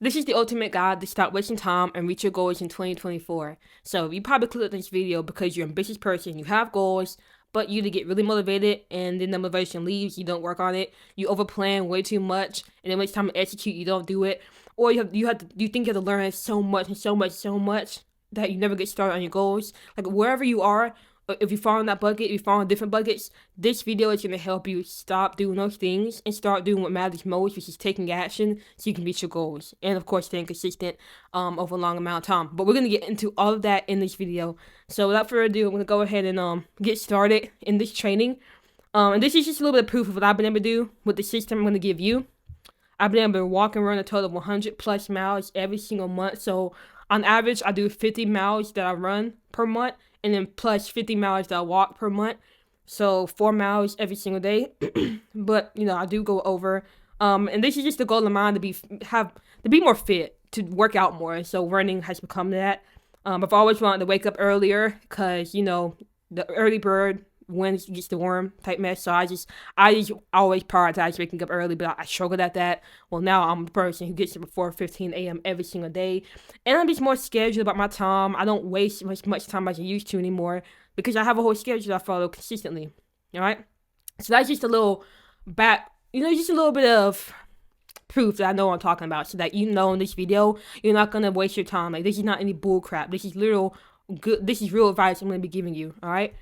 This is the ultimate guide to stop wasting time and reach your goals in 2024. So you probably clicked this video because you're an ambitious person, you have goals, but you get really motivated and then the motivation leaves, you don't work on it, you overplan way too much, and then when it's time to execute, you don't do it. Or you think you have to learn so much that you never get started on your goals. Like wherever you are, if you fall in that bucket, if you fall in different buckets, this video is going to help you stop doing those things and start doing what matters most, which is taking action so you can reach your goals. And of course, staying consistent over a long amount of time. But we're going to get into all of that in this video. So without further ado, I'm going to go ahead and get started in this training. And this is just a little bit of proof of what I've been able to do with the system I'm going to give you. I've been able to walk and run a total of 100 plus miles every single month. So on average, I do 50 miles that I run per month, and then plus 50 miles that I walk per month. So 4 miles every single day. But, I do go over. And this is just the goal of mine to be more fit, to work out more. So running has become that. I've always wanted to wake up earlier because, the early bird when it gets the worm type mess. So I just always prioritize waking up early, but I struggled at that. Well, now I'm the person who gets up before 15 a.m. every single day. And I'm just more scheduled about my time. I don't waste much time as I used to anymore because I have a whole schedule I follow consistently. All right? So that's just a little just a little bit of proof that I know what I'm talking about, so that in this video, you're not going to waste your time. Like, this is not any bull crap. This is real advice I'm going to be giving you. All right?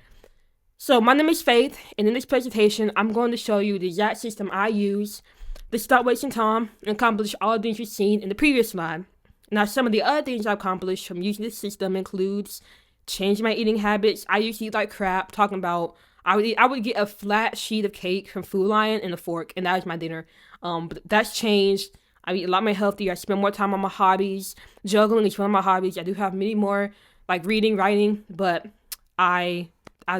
So my name is Faith, and in this presentation, I'm going to show you the exact system I use to stop wasting time and accomplish all the things you've seen in the previous slide. Now, some of the other things I've accomplished from using this system includes changing my eating habits. I used to eat like crap, talking about I would get a flat sheet of cake from Food Lion and a fork, and that was my dinner. But that's changed. I eat a lot more healthier. I spend more time on my hobbies. Juggling is one of my hobbies. I do have many more, like reading, writing, but I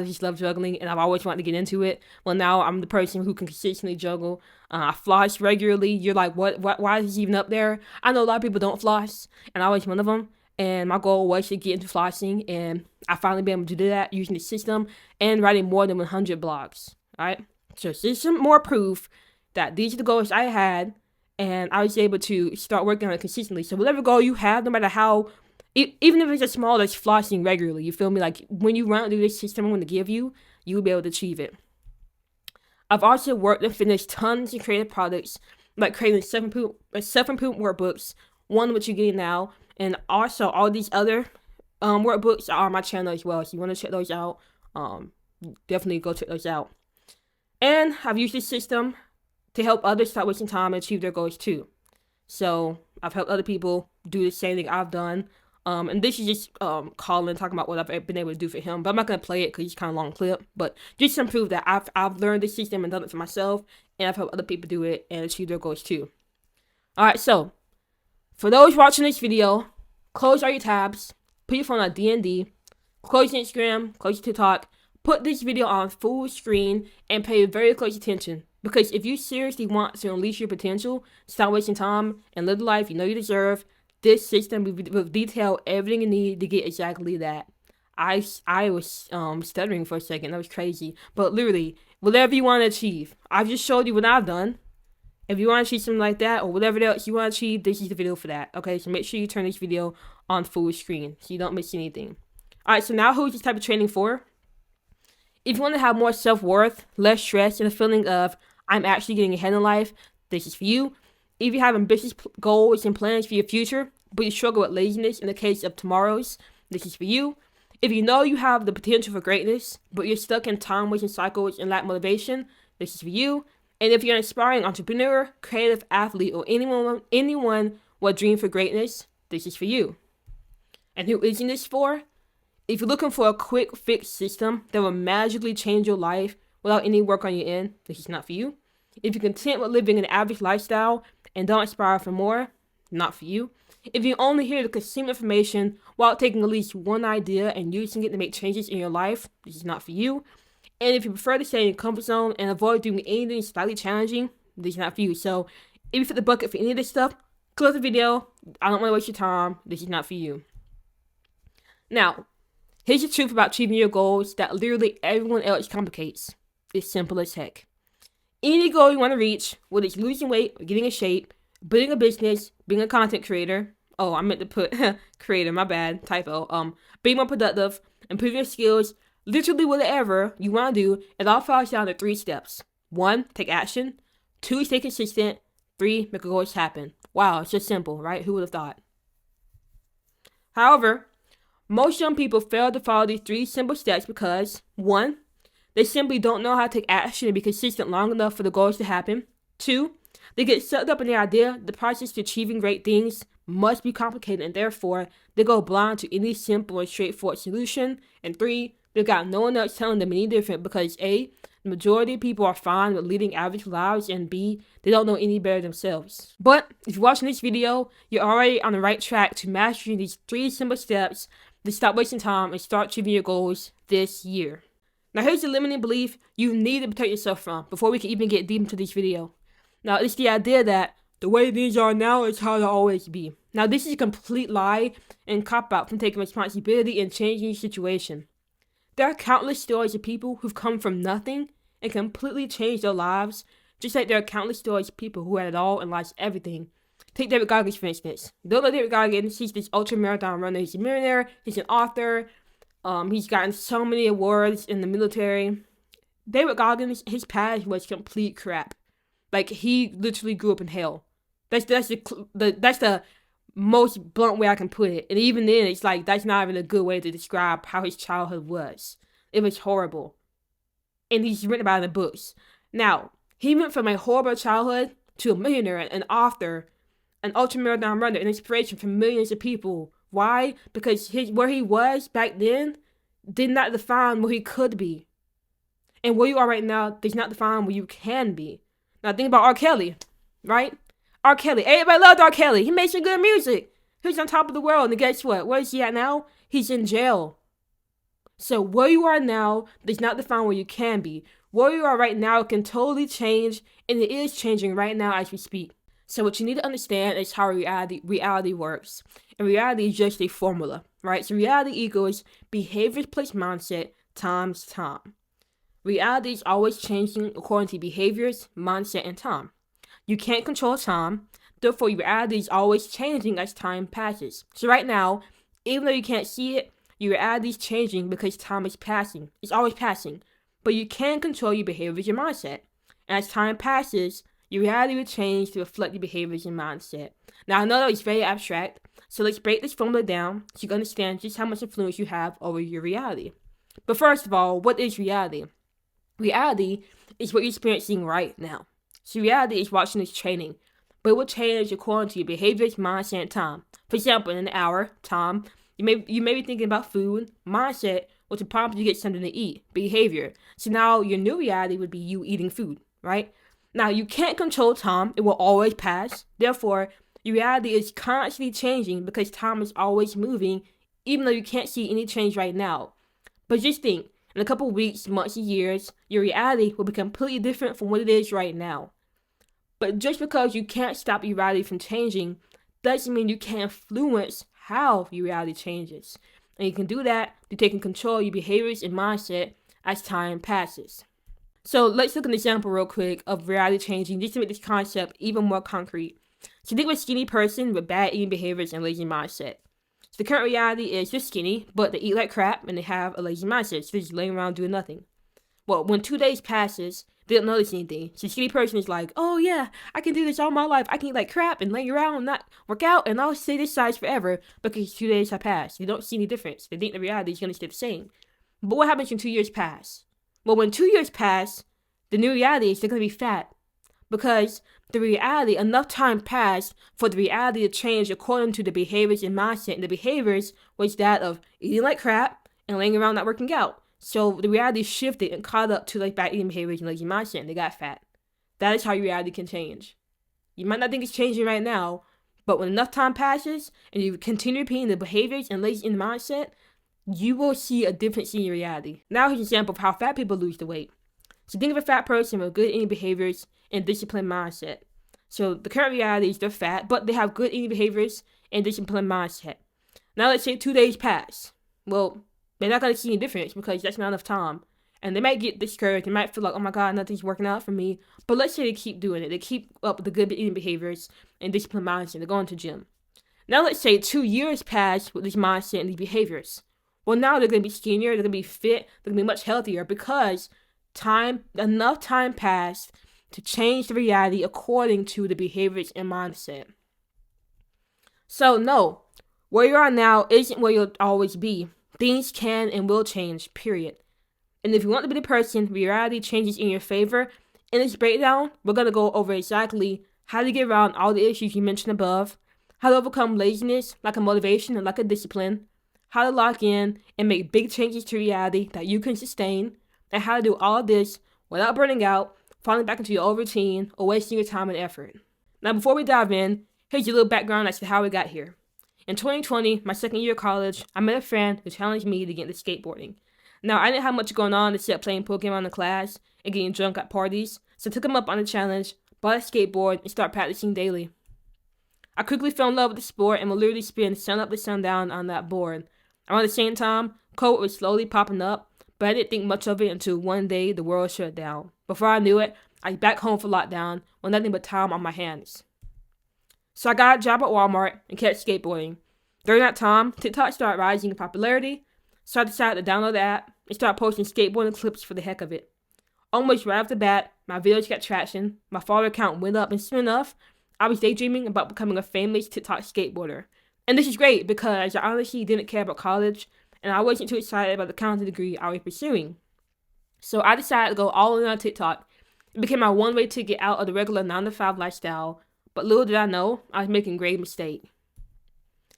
just love juggling, and I've always wanted to get into it. Well, now I'm the person who can consistently juggle. I floss regularly. You're like, what? Why is this even up there? I know a lot of people don't floss, and I was one of them. And my goal was to get into flossing, and I finally been able to do that using the system and writing more than 100 blogs. All right, so this is some more proof that these are the goals I had, and I was able to start working on it consistently. So whatever goal you have, no matter how, even if it's as small as flossing regularly, you feel me? Like when you run through this system I'm going to give you, you'll be able to achieve it. I've also worked and finished tons of creative products, like creating self-improvement workbooks, one which you're getting now, and also all these other workbooks are on my channel as well. So you want to check those out, definitely go check those out. And I've used this system to help others stop wasting time and achieve their goals too. So I've helped other people do the same thing I've done. And this is just Colin talking about what I've been able to do for him. But I'm not going to play it because it's kind of a long clip. But just some proof that I've learned this system and done it for myself. And I've helped other people do it and achieve their goals too. Alright, so for those watching this video, close all your tabs. Put your phone on DND. Close your Instagram. Close your TikTok. Put this video on full screen and pay very close attention. Because if you seriously want to unleash your potential, stop wasting time, and live the life you know you deserve, this system will detail everything you need to get exactly that. I was stuttering for a second. That was crazy. But literally, whatever you want to achieve, I've just showed you what I've done. If you want to achieve something like that or whatever else you want to achieve, this is the video for that. Okay, so make sure you turn this video on full screen so you don't miss anything. Alright, so now who's this type of training for? If you want to have more self-worth, less stress, and a feeling of I'm actually getting ahead in life, this is for you. If you have ambitious goals and plans for your future, but you struggle with laziness in the case of tomorrow's, this is for you. If you know you have the potential for greatness, but you're stuck in time-wasting cycles and lack motivation, this is for you. And if you're an aspiring entrepreneur, creative athlete, or anyone with a dream for greatness, this is for you. And who isn't this for? If you're looking for a quick fix system that will magically change your life without any work on your end, this is not for you. If you're content with living an average lifestyle and don't aspire for more, not for you. If you're only here to consume information while taking at least one idea and using it to make changes in your life, this is not for you. And if you prefer to stay in your comfort zone and avoid doing anything slightly challenging, this is not for you. So if you fit the bucket for any of this stuff, close the video. I don't want to waste your time. This is not for you. Now, here's the truth about achieving your goals that literally everyone else complicates. It's simple as heck. Any goal you want to reach, whether it's losing weight or getting in shape, building a business, being a content creator. Oh, I meant to put creator, my bad, typo. Being more productive, improving your skills, literally whatever you want to do, it all falls down to 3 steps. 1, take action. 2, stay consistent. 3, make your goals happen. Wow, it's just simple, right? Who would have thought? However, most young people fail to follow these 3 simple steps because 1, they simply don't know how to take action and be consistent long enough for the goals to happen. 2, they get sucked up in the idea the process to achieving great things must be complicated, and therefore they go blind to any simple and straightforward solution. And 3, they've got no one else telling them any different because A, the majority of people are fine with leading average lives, and B, they don't know any better themselves. But if you're watching this video, you're already on the right track to mastering these 3 simple steps to stop wasting time and start achieving your goals this year. Now here's the limiting belief you need to protect yourself from before we can even get deep into this video. Now it's the idea that the way things are now is how they'll always be. Now this is a complete lie and cop-out from taking responsibility and changing your situation. There are countless stories of people who've come from nothing and completely changed their lives, just like there are countless stories of people who had it all and lost everything. Take David Goggins, for instance. Don't know David Goggins, he's this ultra-marathon runner, he's a millionaire, he's an author, he's gotten so many awards in the military. David Goggins, his past was complete crap. Like, he literally grew up in hell. That's the most blunt way I can put it. And even then, it's like, that's not even a good way to describe how his childhood was. It was horrible. And he's written about it in the books. Now, he went from a horrible childhood to a millionaire, an author, an ultra-marathon runner, an inspiration for millions of people. Why? Because where he was back then did not define where he could be. And where you are right now does not define where you can be. Now think about R. Kelly, right? R. Kelly. Everybody loved R. Kelly. He made some good music. He was on top of the world. And guess what? Where is he at now? He's in jail. So where you are now does not define where you can be. Where you are right now can totally change, and it is changing right now as we speak. So what you need to understand is how reality works. And reality is just a formula, right? So reality equals behaviors plus mindset times time. Reality is always changing according to behaviors, mindset, and time. You can't control time, therefore your reality is always changing as time passes. So right now, even though you can't see it, your reality is changing because time is passing. It's always passing. But you can control your behaviors and mindset. And as time passes, your reality will change to reflect your behaviors and mindset. Now I know that it's very abstract, so let's break this formula down so you can understand just how much influence you have over your reality. But first of all, what is reality? Reality is what you're experiencing right now. So reality is watching this training, but it will change according to your behaviors, mindset, and time. For example, in an hour, time, you may be thinking about food. Mindset was to prompt you to get something to eat. Behavior. So now your new reality would be you eating food, right? Now you can't control time. It will always pass. Therefore, your reality is constantly changing because time is always moving, even though you can't see any change right now. But just think, in a couple of weeks, months, and years, your reality will be completely different from what it is right now. But just because you can't stop your reality from changing doesn't mean you can't influence how your reality changes. And you can do that through taking control of your behaviors and mindset as time passes. So let's look at an example real quick of reality changing just to make this concept even more concrete. So think of a skinny person with bad eating behaviors and lazy mindset. So the current reality is they're skinny, but they eat like crap and they have a lazy mindset. So they're just laying around doing nothing. Well, when 2 days passes, they don't notice anything. So the skinny person is like, oh yeah, I can do this all my life. I can eat like crap and lay around and not work out and I'll stay this size forever because 2 days have passed. They don't see any difference. They think the reality is going to stay the same. But what happens when 2 years pass? Well, when 2 years pass, the new reality is they're going to be fat. Because the reality, enough time passed for the reality to change according to the behaviors and mindset. And the behaviors was that of eating like crap and laying around not working out. So the reality shifted and caught up to like bad eating behaviors and lazy mindset, and they got fat. That is how your reality can change. You might not think it's changing right now, but when enough time passes and you continue repeating the behaviors and lazy in mindset, you will see a difference in your reality. Now here's an example of how fat people lose the weight. So think of a fat person with good eating behaviors and disciplined mindset. So the current reality is they're fat, but they have good eating behaviors and disciplined mindset. Now let's say 2 days pass. Well, they're not going to see any difference because that's not enough time. And they might get discouraged. They might feel like, oh my God, nothing's working out for me. But let's say they keep doing it. They keep up with the good eating behaviors and disciplined mindset. They're going to gym. Now let's say 2 years pass with this mindset and these behaviors. Well, now they're going to be skinnier. They're going to be fit. They're going to be much healthier because enough time passed to change the reality according to the behaviors and mindset. So no, where you are now isn't where you'll always be. Things can and will change, period. And if you want to be the person reality changes in your favor, in this breakdown, we're going to go over exactly how to get around all the issues you mentioned above, how to overcome laziness like a motivation and like a discipline, how to lock in and make big changes to reality that you can sustain, and how to do all of this without burning out, falling back into your old routine, or wasting your time and effort. Now, before we dive in, here's a little background as to how we got here. In 2020, my second year of college, I met a friend who challenged me to get into skateboarding. Now, I didn't have much going on except playing Pokemon in class and getting drunk at parties, so I took him up on the challenge, bought a skateboard, and started practicing daily. I quickly fell in love with the sport and would literally spend sun up to sundown on that board. Around the same time, COVID was slowly popping up, but I didn't think much of it until one day the world shut down. Before I knew it, I was back home for lockdown with nothing but time on my hands. So I got a job at Walmart and kept skateboarding. During that time, TikTok started rising in popularity, so I decided to download the app and start posting skateboarding clips for the heck of it. Almost right off the bat, my videos got traction, my follower count went up, and soon enough, I was daydreaming about becoming a famous TikTok skateboarder. And this is great because I honestly didn't care about college, and I wasn't too excited about the accounting degree I was pursuing. So I decided to go all in on TikTok. It became my one way to get out of the regular 9-to-5 lifestyle, but little did I know, I was making a grave mistake.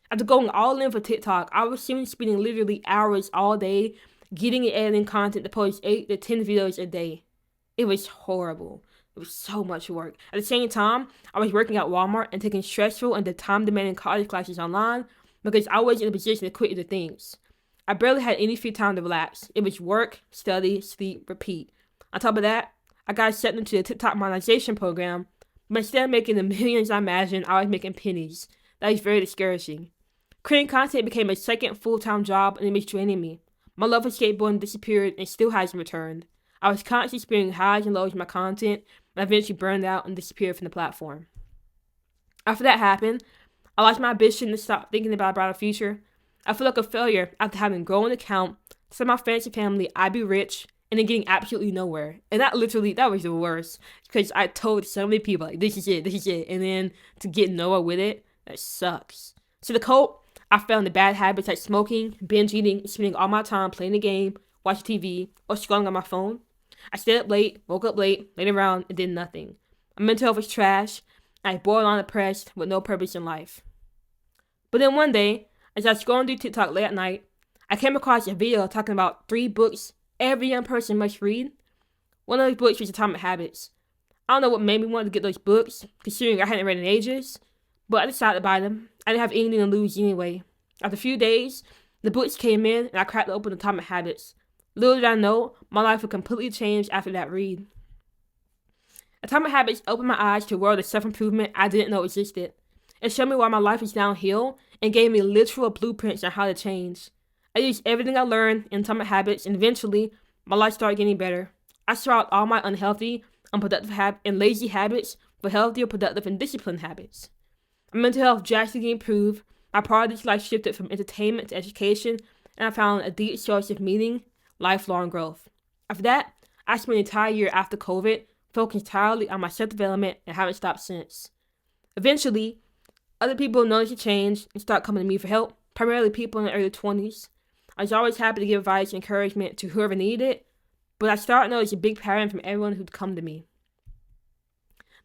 After going all in for TikTok, I was soon spending literally hours all day getting and editing content to post 8 to 10 videos a day. It was horrible. It was so much work. At the same time, I was working at Walmart and taking stressful and time-demanding college classes online because I wasn't in a position to quit either things. I barely had any free time to relax. It was work, study, sleep, repeat. On top of that, I got accepted into the TikTok monetization program, but instead of making the millions I imagined, I was making pennies. That was very discouraging. Creating content became a second full-time job and it was draining me. My love for skateboarding disappeared and still hasn't returned. I was constantly experiencing highs and lows in my content, and I eventually burned out and disappeared from the platform. After that happened, I lost my ambition to stop thinking about a brighter future. I feel like a failure after having grown an account, telling my friends and family I'd be rich, and then getting absolutely nowhere. And that was the worst, because I told so many people, like, this is it, and then to get nowhere with it, that sucks. So to cope, I fell into bad habits like smoking, binge eating, and spending all my time playing the game, watching TV, or scrolling on my phone. I stayed up late, woke up late, laid around, and did nothing. My mental health was trash, and I was borderline depressed with no purpose in life. But then one day, as I was scrolling through TikTok late at night, I came across a video talking about 3 books every young person must read. One of those books was Atomic Habits. I don't know what made me want to get those books, considering I hadn't read in ages, but I decided to buy them. I didn't have anything to lose anyway. After a few days, the books came in and I cracked open Atomic Habits. Little did I know, my life would completely change after that read. Atomic Habits opened my eyes to a world of self-improvement I didn't know existed. It showed me why my life is downhill and gave me literal blueprints on how to change. I used everything I learned in Atomic Habits and eventually, my life started getting better. I swapped all my unhealthy, unproductive and lazy habits for healthier, productive, and disciplined habits. My mental health drastically improved, my priorities in life shifted from entertainment to education, and I found a deep source of meaning, lifelong growth. After that, I spent an entire year after COVID focused entirely on my self-development and haven't stopped since. Eventually, other people noticed the change and started coming to me for help, primarily people in their early 20s. I was always happy to give advice and encouragement to whoever needed it, but I started to notice a big pattern from everyone who'd come to me.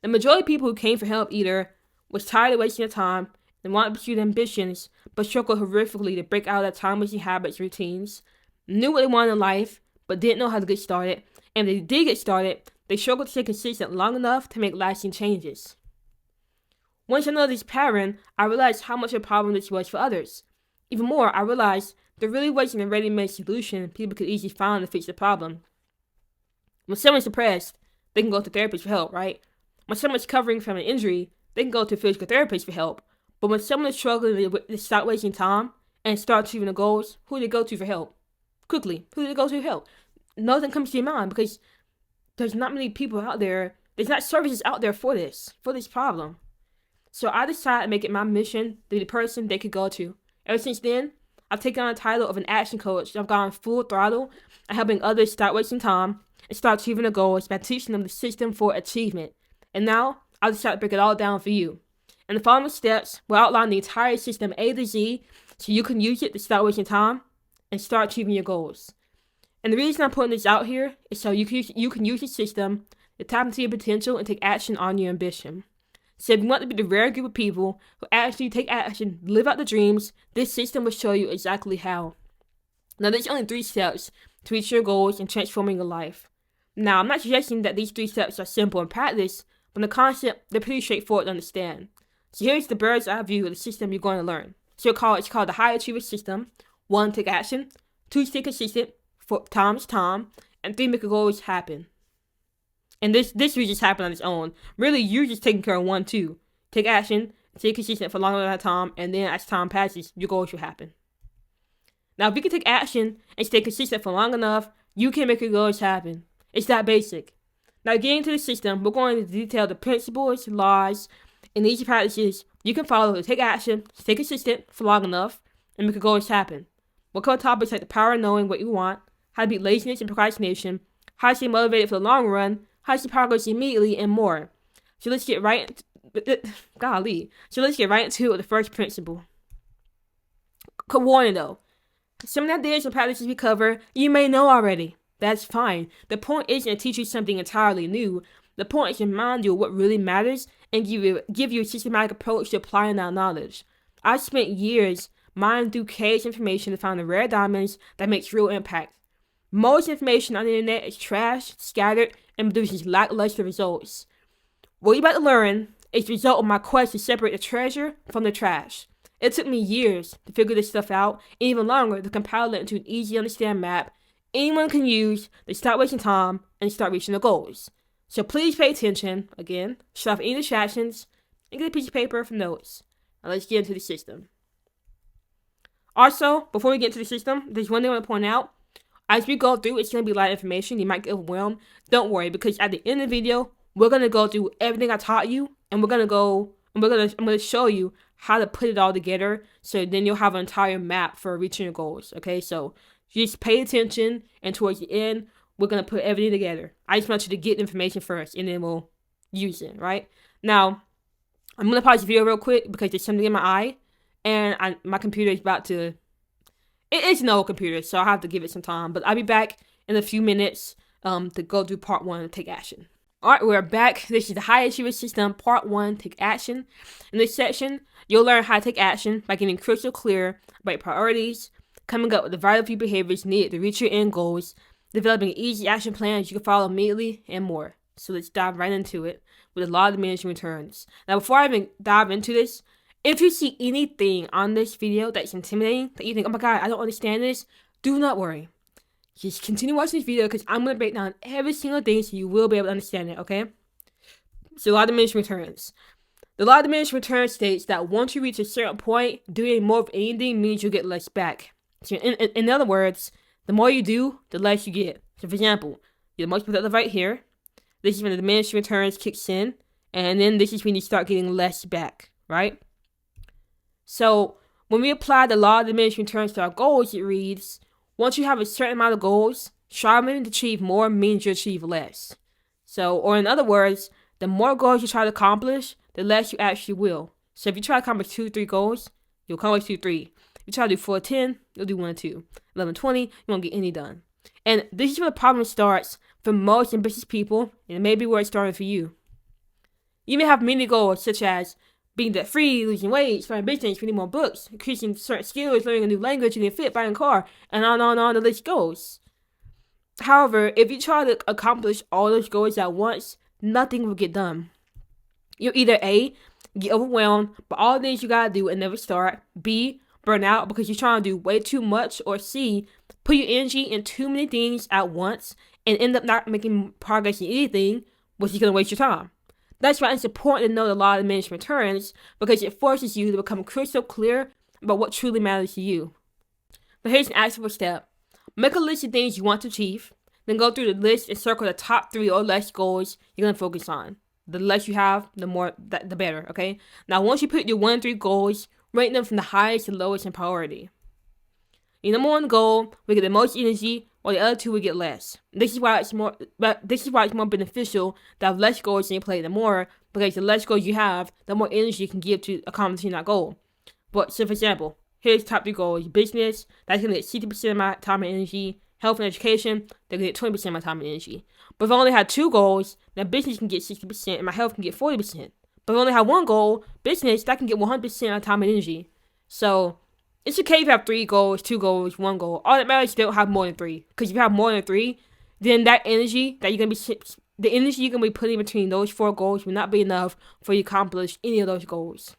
The majority of people who came for help either was tired of wasting their time and wanted to pursue their ambitions, but struggled horrifically to break out of their time-wasting habits and routines, knew what they wanted in life, but didn't know how to get started, and if they did get started, they struggled to stay consistent long enough to make lasting changes. Once I noticed this pattern, I realized how much of a problem this was for others. Even more, I realized there really wasn't a ready-made solution people could easily find to fix the problem. When someone's depressed, they can go to therapists for help, right? When someone's recovering from an injury, they can go to a physical therapist for help. But when someone is struggling to stop wasting time and start achieving their goals, who do they go to for help? Quickly, who do they go to for help? nothing comes to your mind because there's not many people out there. There's not services out there for this problem. So I decided to make it my mission to be the person they could go to. Ever since then, I've taken on the title of an action coach. I've gone full throttle at helping others start wasting time and start achieving their goals by teaching them the system for achievement. And now, I'll decided to break it all down for you. And the following steps will outline the entire system A to Z so you can use it to start wasting time and start achieving your goals. And the reason I'm putting this out here is so you can use the system to tap into your potential and take action on your ambition. So if you want to be the rare group of people who actually take action, live out their dreams, this system will show you exactly how. Now, there's only 3 steps to reach your goals and transforming your life. Now, I'm not suggesting that these 3 steps are simple in practice, but in the concept, they're pretty straightforward to understand. So here's the bird's eye view of the system you're going to learn. So it's called the high achiever system. 1, take action. 2, stay consistent. 4, time is time. And 3, make your goals happen. And this will just happen on its own. Really, you're just taking care of 1, 2. Take action, stay consistent for a long amount of time, and then as time passes, your goals will happen. Now, if you can take action and stay consistent for long enough, you can make your goals happen. It's that basic. Now, getting to the system, we're going to detail the principles, laws, and easy practices you can follow to take action, stay consistent for long enough, and make your goals happen. We'll cover topics like the power of knowing what you want, how to beat laziness and procrastination, how to stay motivated for the long run, how to see progress immediately, and more. So let's get right into the first principle. Warning though, some of the ideas and practices we cover, you may know already. That's fine. The point isn't to teach you something entirely new. The point is to remind you of what really matters and give you a systematic approach to applying that knowledge. I've spent years mining through caves of information to find the rare diamonds that makes real impact. Most information on the internet is trash, scattered, and produces lackluster results. What you're about to learn is the result of my quest to separate the treasure from the trash. It took me years to figure this stuff out, and even longer to compile it into an easy to understand map anyone can use to start wasting time and start reaching their goals. So please pay attention, again, shut off any distractions, and get a piece of paper for notes. Now let's get into the system. Also, before we get into the system, there's one thing I want to point out. As we go through, it's going to be a lot of information. You might get overwhelmed. Don't worry, because at the end of the video, we're going to go through everything I taught you, and I'm going to show you how to put it all together, so then you'll have an entire map for reaching your goals, okay? So just pay attention, and towards the end, we're going to put everything together. I just want you to get information first, and then we'll use it, right? Now, I'm going to pause the video real quick because there's something in my eye, and my computer is about to... It is an old computer, so I'll have to give it some time. But I'll be back in a few minutes to go through part 1 and take action. Alright, we're back. This is the High Achiever System, part 1, take action. In this section, you'll learn how to take action by getting crystal clear about your priorities, coming up with the vital few behaviors needed to reach your end goals, developing easy action plans you can follow immediately, and more. So let's dive right into it with the Law of Diminishing Returns. Now, before I even dive into this, if you see anything on this video that's intimidating, that you think, oh my god, I don't understand this, do not worry. Just continue watching this video because I'm going to break down every single thing so you will be able to understand it, okay? So, Law of Diminishing Returns. The Law of Diminishing Returns states that once you reach a certain point, doing more of anything means you'll get less back. So, in other words, the more you do, the less you get. So, for example, you're the most productive right here. This is when the diminishing returns kicks in. And then this is when you start getting less back, right? So, when we apply the Law of Diminishing Returns to our goals, it reads, once you have a certain amount of goals, striving to achieve more means you achieve less. So, or in other words, the more goals you try to accomplish, the less you actually will. So, if you try to accomplish 2 or 3 goals, you'll accomplish 2 or 3. If you try to do 4 or 10, you'll do 1 or 2. 11 or 20, you won't get any done. And this is where the problem starts for most ambitious people, and it may be where it started for you. You may have many goals, such as being debt-free, losing weight, starting a business, reading more books, increasing certain skills, learning a new language, getting fit, buying a car, and on the list goes. However, if you try to accomplish all those goals at once, nothing will get done. You'll either A, get overwhelmed by all the things you gotta do and never start, B, burn out because you're trying to do way too much, or C, put your energy in too many things at once and end up not making progress in anything, which is gonna waste your time. That's why it's important to know the Law of Diminishing Returns, because it forces you to become crystal clear about what truly matters to you. But here's an actionable step. Make a list of things you want to achieve. Then go through the list and circle the top 3 or less goals you're going to focus on. The less you have, the better, okay? Now, once you put your 1 and 3 goals, rank them from the highest to lowest in priority. Your number 1 goal will get the most energy, while the other 2 will get less. This is why it's more beneficial to have less goals than you play the more, because the less goals you have, the more energy you can give to accomplishing that goal. But so, for example, here's the top 3 goals: business, that's gonna get 60% of my time and energy. Health and education, they're gonna get 20% of my time and energy. But if I only had 2 goals, then business can get 60% and my health can get 40%. But if I only have 1 goal, business, that can get 100% of my time and energy. So it's okay if you have 3 goals, 2 goals, 1 goal. All that matters is you don't have more than 3. Because if you have more than 3, then the energy you're gonna be putting between those 4 goals will not be enough for you to accomplish any of those goals.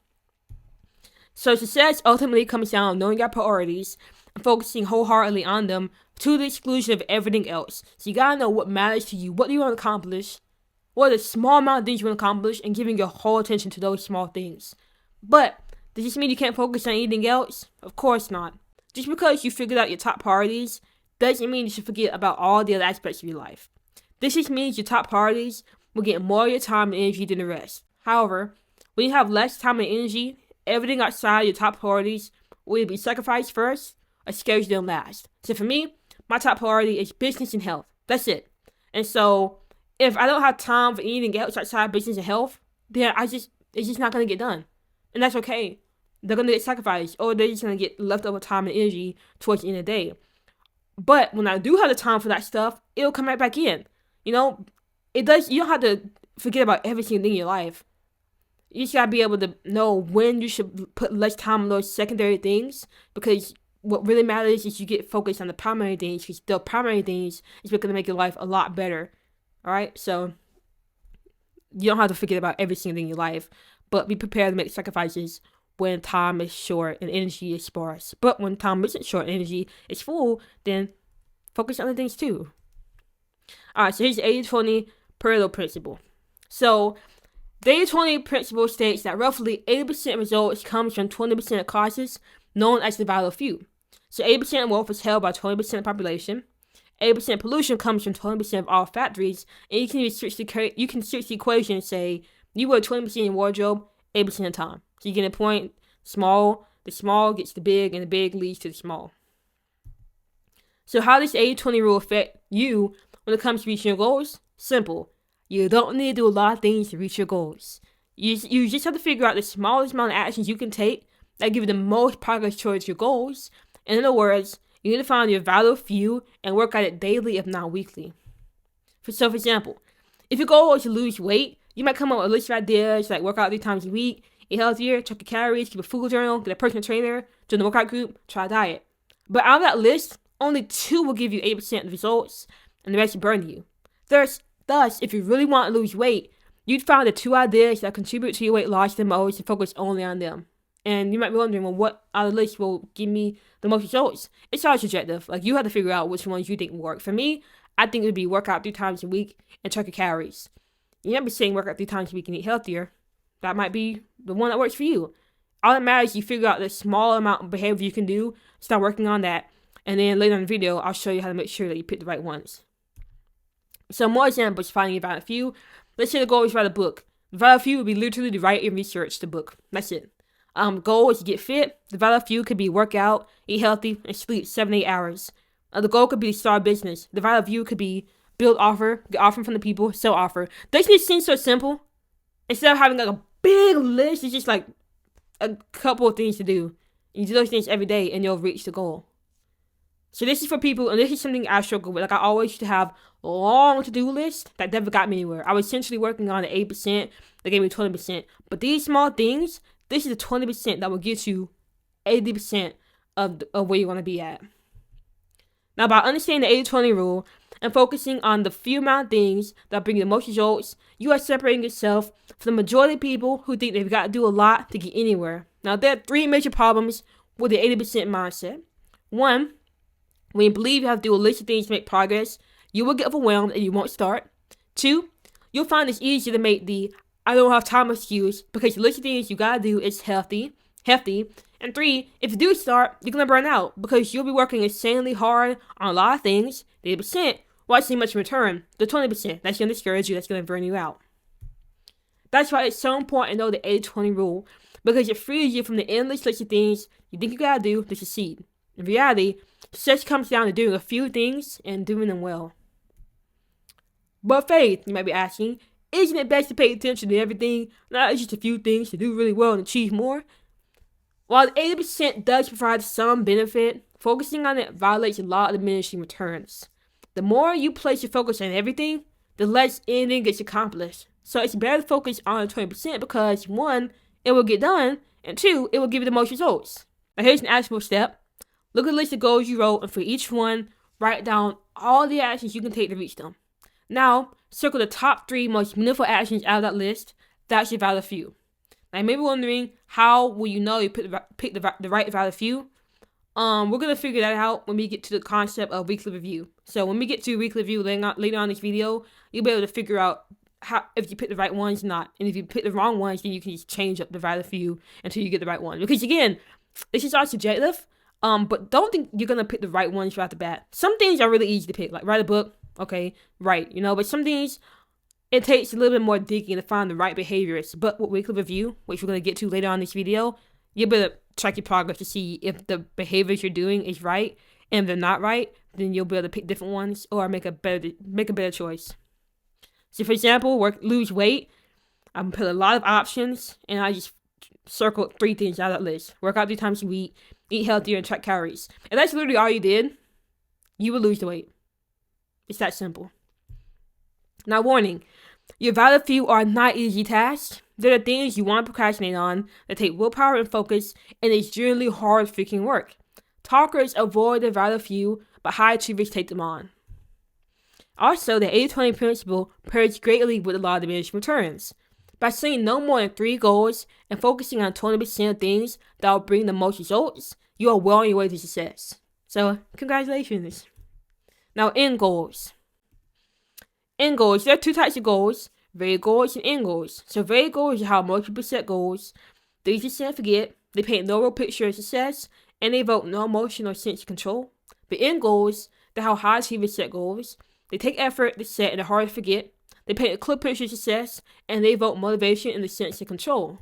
So success ultimately comes down to knowing your priorities and focusing wholeheartedly on them to the exclusion of everything else. So you gotta know what matters to you. What do you want to accomplish? What are the small amount of things you want to accomplish, and giving your whole attention to those small things. But does this mean you can't focus on anything else? Of course not. Just because you figured out your top priorities doesn't mean you should forget about all the other aspects of your life. This just means your top priorities will get more of your time and energy than the rest. However, when you have less time and energy, everything outside your top priorities will either be sacrificed first or scheduled them last. So for me, my top priority is business and health. That's it. And so if I don't have time for anything else outside business and health, then it's just not going to get done. And that's okay. They're going to get sacrificed, or they're just going to get leftover time and energy towards the end of the day. But when I do have the time for that stuff, it'll come right back in. You know, you don't have to forget about every single thing in your life. You just got to be able to know when you should put less time on those secondary things, because what really matters is you get focused on the primary things, because the primary things is what's going to make your life a lot better. All right? So you don't have to forget about every single thing in your life, but be prepared to make sacrifices when time is short and energy is sparse. But when time isn't short and energy is full, then focus on other things too. All right, so here's the 80-20 Pareto principle. So the 80-20 principle states that roughly 80% of results comes from 20% of causes known as the vital few. So 80% of wealth is held by 20% of the population. 80% pollution comes from 20% of all factories. And you can switch the equation and say you wear 20% in your wardrobe 80% of the time. So you get a point. The small gets the big, and the big leads to the small. So how does the 80-20 rule affect you when it comes to reaching your goals? Simple. You don't need to do a lot of things to reach your goals. You just have to figure out the smallest amount of actions you can take that give you the most progress towards your goals. In other words, you need to find your vital few and work at it daily, if not weekly. For example, if your goal is to lose weight, you might come up with a list of ideas like work out 3 times a week, eat healthier, track your calories, keep a food journal, get a personal trainer, join the workout group, try a diet. But out of that list, only 2 will give you 80% of the results, and the rest will burn you. Thus, if you really want to lose weight, you'd find the 2 ideas that contribute to your weight loss the most and focus only on them. And you might be wondering, well, what out of the list will give me the most results? It's all subjective. Like, you have to figure out which ones you think will work. For me, I think it would be work out 3 times a week and track your calories. You might be saying work out 3 times a week and eat healthier. That might be the one that works for you. All that matters is you figure out the small amount of behavior you can do, start working on that, and then later in the video, I'll show you how to make sure that you pick the right ones. So more examples finding your vital few. Let's say the goal is to write a book. The vital few would be literally to write and research the book. That's it. Goal is to get fit. The vital few could be work out, eat healthy, and sleep 7-8 hours. The goal could be to start a business. The vital few could be build offer, get offer from the people, sell offer. Doesn't it seem so simple? Instead of having like a big list, it's just like a couple of things to do. You do those things every day and you'll reach the goal. So this is for people, and this is something I struggle with. Like, I always used to have a long to-do list that never got me anywhere. I was essentially working on the 8% that gave me 20%. But these small things, this is the 20% that will get you 80% of where you want to be at. Now, by understanding the 80-20 rule and focusing on the few amount of things that bring you the most results, you are separating yourself from the majority of people who think they've got to do a lot to get anywhere. Now, there are 3 major problems with the 80% mindset. 1, when you believe you have to do a list of things to make progress, you will get overwhelmed and you won't start. 2, you'll find it's easier to make the I don't have time excuse because the list of things you gotta do is hefty. And 3, if you do start, you're gonna burn out because you'll be working insanely hard on a lot of things. The 80% What's the much in return? The 20%. That's going to discourage you. That's going to burn you out. That's why it's so important to know the 80-20 rule, because it frees you from the endless list of things you think you gotta do to succeed. In reality, success comes down to doing a few things and doing them well. But Faith, you might be asking, isn't it best to pay attention to everything, not just a few things to do really well and achieve more? While the 80% does provide some benefit, focusing on it violates the law of diminishing returns. The more you place your focus on everything, the less anything gets accomplished. So it's better to focus on the 20% because 1, it will get done, and 2, it will give you the most results. Now here's an actionable step. Look at the list of goals you wrote, and for each one, write down all the actions you can take to reach them. Now, circle the top 3 most meaningful actions out of that list. That's your valid few. Now, you may be wondering, how will you know you pick the right valid few? We're going to figure that out when we get to the concept of weekly review. So when we get to weekly review later on in this video, you'll be able to figure out how, if you pick the right ones or not. And if you pick the wrong ones, then you can just change up the valid few until you get the right one. Because again, this is all subjective, but don't think you're going to pick the right ones right off the bat. Some things are really easy to pick, like write a book. Okay, right, but some things, it takes a little bit more digging to find the right behaviors. But with weekly review, which we're going to get to later on in this video, you'll be able to track your progress to see if the behaviors you're doing is right. And if they're not right, then you'll be able to pick different ones or make a better choice. So for example, lose weight. I'm put a lot of options, and I just circled 3 things out of that list. Work out 3 times a week, eat healthier, and track calories. And that's literally all you did. You will lose the weight. It's that simple. Now, warning, your valid few are not easy tasks. They're the things you want to procrastinate on, that take willpower and focus, and it's generally hard freaking work. Talkers avoid the valid few, but high achievers take them on. Also, the 80-20 principle pairs greatly with the law of diminishing returns. By setting no more than 3 goals and focusing on 20% of things that will bring the most results, you are well on your way to success. So, congratulations. Now, end goals. End goals. There are 2 types of goals: vague goals and end goals. So, vague goals are how most people set goals. They just set and forget. They paint no real picture of success, and they evoke no emotion or sense of control. But end goals, they're how high achievers set goals. They take effort to set and they're hard to forget. They paint a clear picture of success, and they evoke motivation and the sense of control.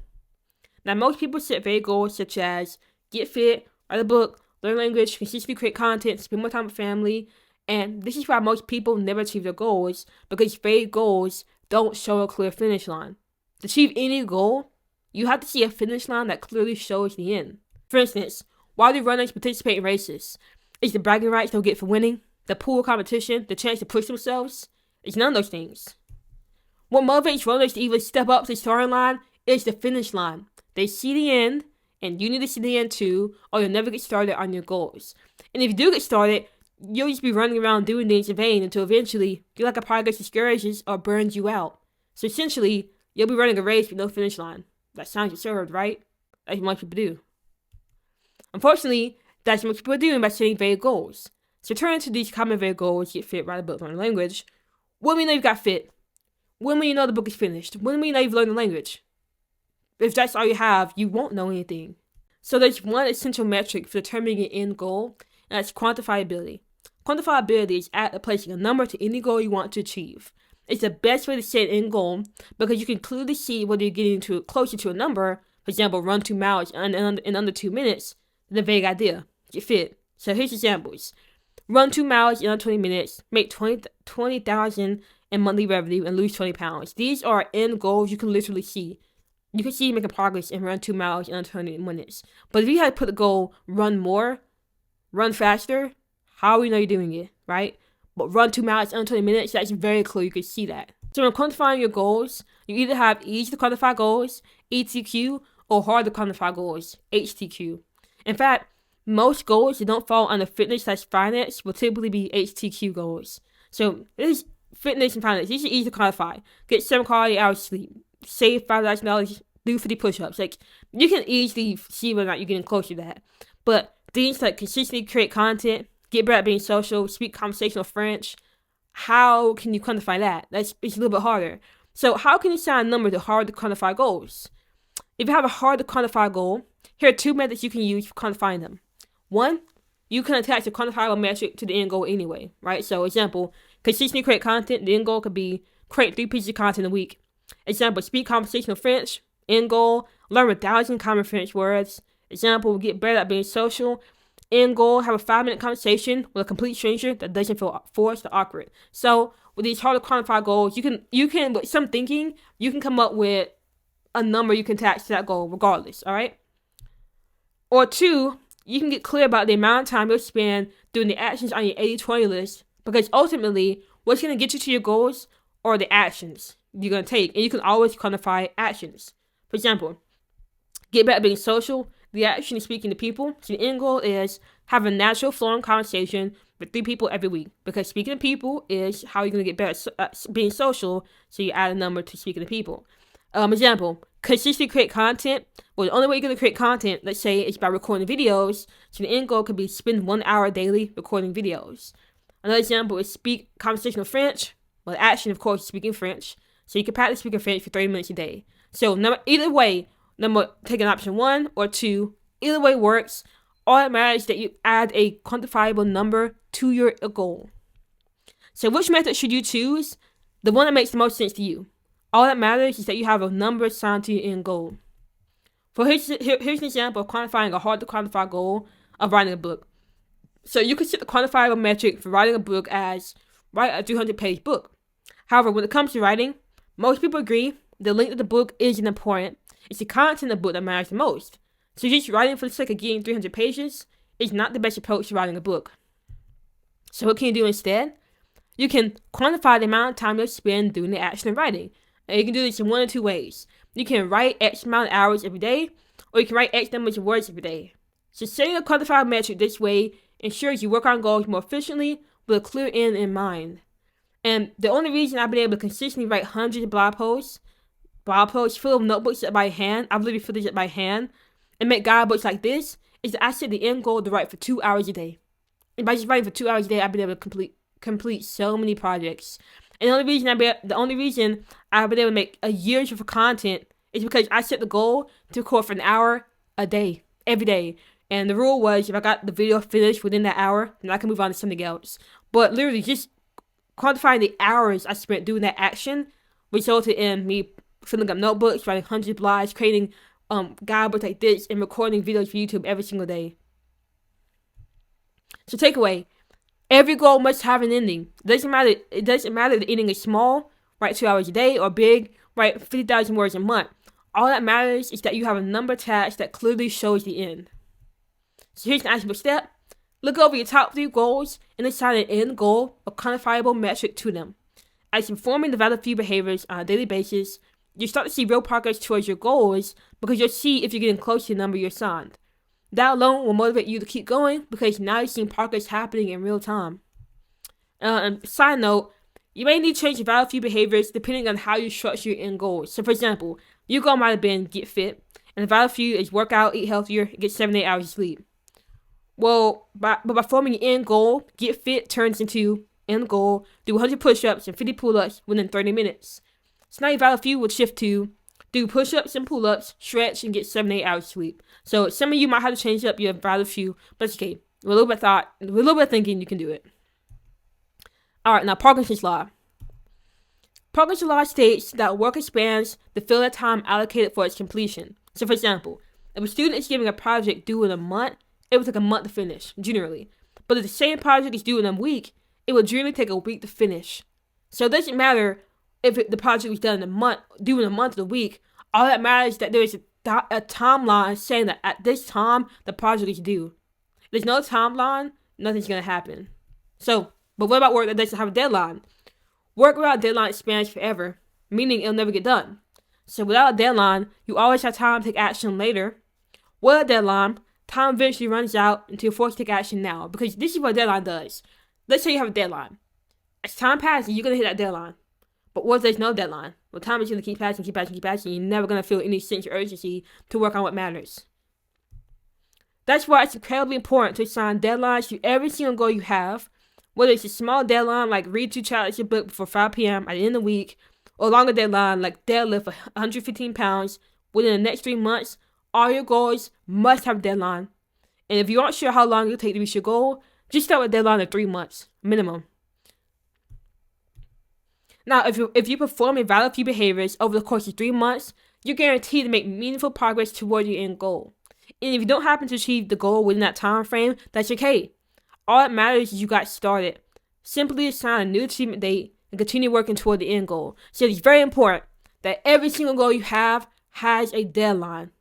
Now, most people set vague goals such as get fit, write a book, learn language, consistently create content, spend more time with family. And this is why most people never achieve their goals, because vague goals don't show a clear finish line. To achieve any goal, you have to see a finish line that clearly shows the end. For instance, why do runners participate in races? Is the bragging rights they'll get for winning, the pool of competition, the chance to push themselves? It's none of those things. What motivates runners to even step up to the starting line is the finish line. They see the end, and you need to see the end too, or you'll never get started on your goals. And if you do get started, you'll just be running around doing things in vain until eventually your lack of progress discourages or burns you out. So essentially, you'll be running a race with no finish line. That sounds absurd, right? That's what most people do. Unfortunately, that's what most people are doing by setting vague goals. So turning to these common vague goals: get fit, write a book, learn language. When will you know you've got fit? When will you know the book is finished? When will you know you've learned the language? If that's all you have, you won't know anything. So there's one essential metric for determining an end goal, and that's quantifiability. Quantifiability is placing a number to any goal you want to achieve. It's the best way to set an end goal because you can clearly see whether you're getting closer to a number, for example, run 2 miles in under 2 minutes, than a vague idea. Get fit. So here's examples. Run 2 miles in under 20 minutes, make $20,000 in monthly revenue, and lose 20 pounds. These are end goals you can literally see. You can see you making progress and run 2 miles in under 20 minutes. But if you had to put the goal, run more, run faster, how will you know you're doing it, right? But run 2 miles in under 20 minutes, that's very clear. You can see that. So when quantifying your goals, you either have easy to quantify goals, ETQ, or hard to quantify goals, HTQ. In fact, most goals that don't fall under fitness/finance will typically be HTQ goals. So this is fitness and finance. These are easy to quantify. Get 7 quality hours sleep. Save $5,000. Do 50 push-ups. Like, you can easily see whether or not you're getting close to that. But things like consistently create content, get better at being social, speak conversational French, how can you quantify that? It's a little bit harder. So how can you assign a number to hard to quantify goals? If you have a hard to quantify goal, here are 2 methods you can use for quantifying them. 1, you can attach a quantifiable metric to the end goal anyway, right? So example, Consistently create content. The end goal could be create 3 pieces of content a week. Example, speak conversational French. End goal, learn 1,000 common French words. Example, get better at being social. End goal, have a 5-minute conversation with a complete stranger that doesn't feel forced or awkward. So with these hard to quantify goals, you can with some thinking, you can come up with a number you can attach to that goal regardless, all right? Or 2, you can get clear about the amount of time you'll spend doing the actions on your 80-20 list, because ultimately, what's going to get you to your goals are the actions you're going to take, and you can always quantify actions. For example, get better at being social. The action is speaking to people. So the end goal is have a natural flowing conversation with 3 people every week, because speaking to people is how you're going to get better at being social, so you add a number to speaking to people. Example, consistently create content. Well, the only way you're going to create content, let's say, is by recording videos. So the end goal could be spend 1 hour daily recording videos. Another example is speak conversational French. Well, the action, of course, is speaking French. So you can practice speaking French for 30 minutes a day. So either way, taking option 1 or 2, either way works. All that matters is that you add a quantifiable number to your goal. So which method should you choose? The one that makes the most sense to you. All that matters is that you have a number assigned to your end goal. Here's an example of quantifying a hard to quantify goal of writing a book. So you can set the quantifiable metric for writing a book as write a 300-page book. However, when it comes to writing, most people agree the length of the book isn't important. It's the content of the book that matters the most. So just writing for the sake of getting 300 pages is not the best approach to writing a book. So what can you do instead? You can quantify the amount of time you'll spend doing the action of writing. And you can do this in 1 or 2 ways. You can write X amount of hours every day, or you can write X numbers of words every day. So setting a quantifiable metric this way ensures you work on goals more efficiently with a clear end in mind. And the only reason I've been able to consistently write hundreds of blog posts full of notebooks by hand, I've literally filled this up by hand, and make guidebooks like this, is that I set the end goal to write for 2 hours a day. And by just writing for 2 hours a day, I've been able to complete so many projects. And the only reason I've been able to make a year's worth of content is because I set the goal to record for an hour a day, every day. And the rule was if I got the video finished within that hour, then I can move on to something else. But literally just quantifying the hours I spent doing that action resulted in me filling up notebooks, writing hundreds of blogs, creating guidebooks like this, and recording videos for YouTube every single day. So takeaway, every goal must have an ending. It doesn't matter if the ending is small, write 2 hours a day, or big, write 50,000 words a month. All that matters is that you have a number attached that clearly shows the end. So here's an actionable step. Look over your top 3 goals and assign an end goal, a quantifiable metric to them. As you're forming the valid few behaviors on a daily basis, you start to see real progress towards your goals because you'll see if you're getting close to the number you assigned. That alone will motivate you to keep going because now you're seeing progress happening in real time. And side note, you may need to change your valid few behaviors depending on how you structure your end goals. So for example, your goal might have been get fit, and the valid few is work out, eat healthier, get 7 to 8 hours of sleep. Well, by forming your end goal, get fit turns into end goal, do 100 push-ups and 50 pull-ups within 30 minutes. So now your valid few would shift to do push-ups and pull-ups, stretch, and get 7 to 8 hours of sleep. So some of you might have to change up your valid few, but that's okay. With a little bit of thinking, you can do it. Alright, now Parkinson's Law. Parkinson's Law states that work expands the field of time allocated for its completion. So for example, if a student is given a project due in a month, it would take a month to finish, generally. But if the same project is due in a week, it will generally take a week to finish. So it doesn't matter if the project was done in a month, due in a month or a week. All that matters is that there is a timeline saying that at this time, the project is due. If there's no timeline, nothing's going to happen. So, but what about work that doesn't have a deadline? Work without a deadline spans forever, meaning it'll never get done. So without a deadline, you always have time to take action later. With a deadline, time eventually runs out until you're forced to take action now. Because this is what a deadline does. Let's say you have a deadline. As time passes, you're going to hit that deadline. But what if there's no deadline? Well, time is going to keep passing. You're never going to feel any sense of urgency to work on what matters. That's why it's incredibly important to assign deadlines to every single goal you have. Whether it's a small deadline like read 2 chapters of your book before 5 p.m. at the end of the week, or a longer deadline like deadlift 115 pounds within the next 3 months, all your goals must have a deadline. And if you aren't sure how long it'll take to reach your goal, just start with a deadline of 3 months, minimum. Now, if you perform and valid few behaviors over the course of 3 months, you're guaranteed to make meaningful progress toward your end goal. And if you don't happen to achieve the goal within that time frame, that's okay. All that matters is you got started. Simply assign a new achievement date and continue working toward the end goal. So it's very important that every single goal you have has a deadline.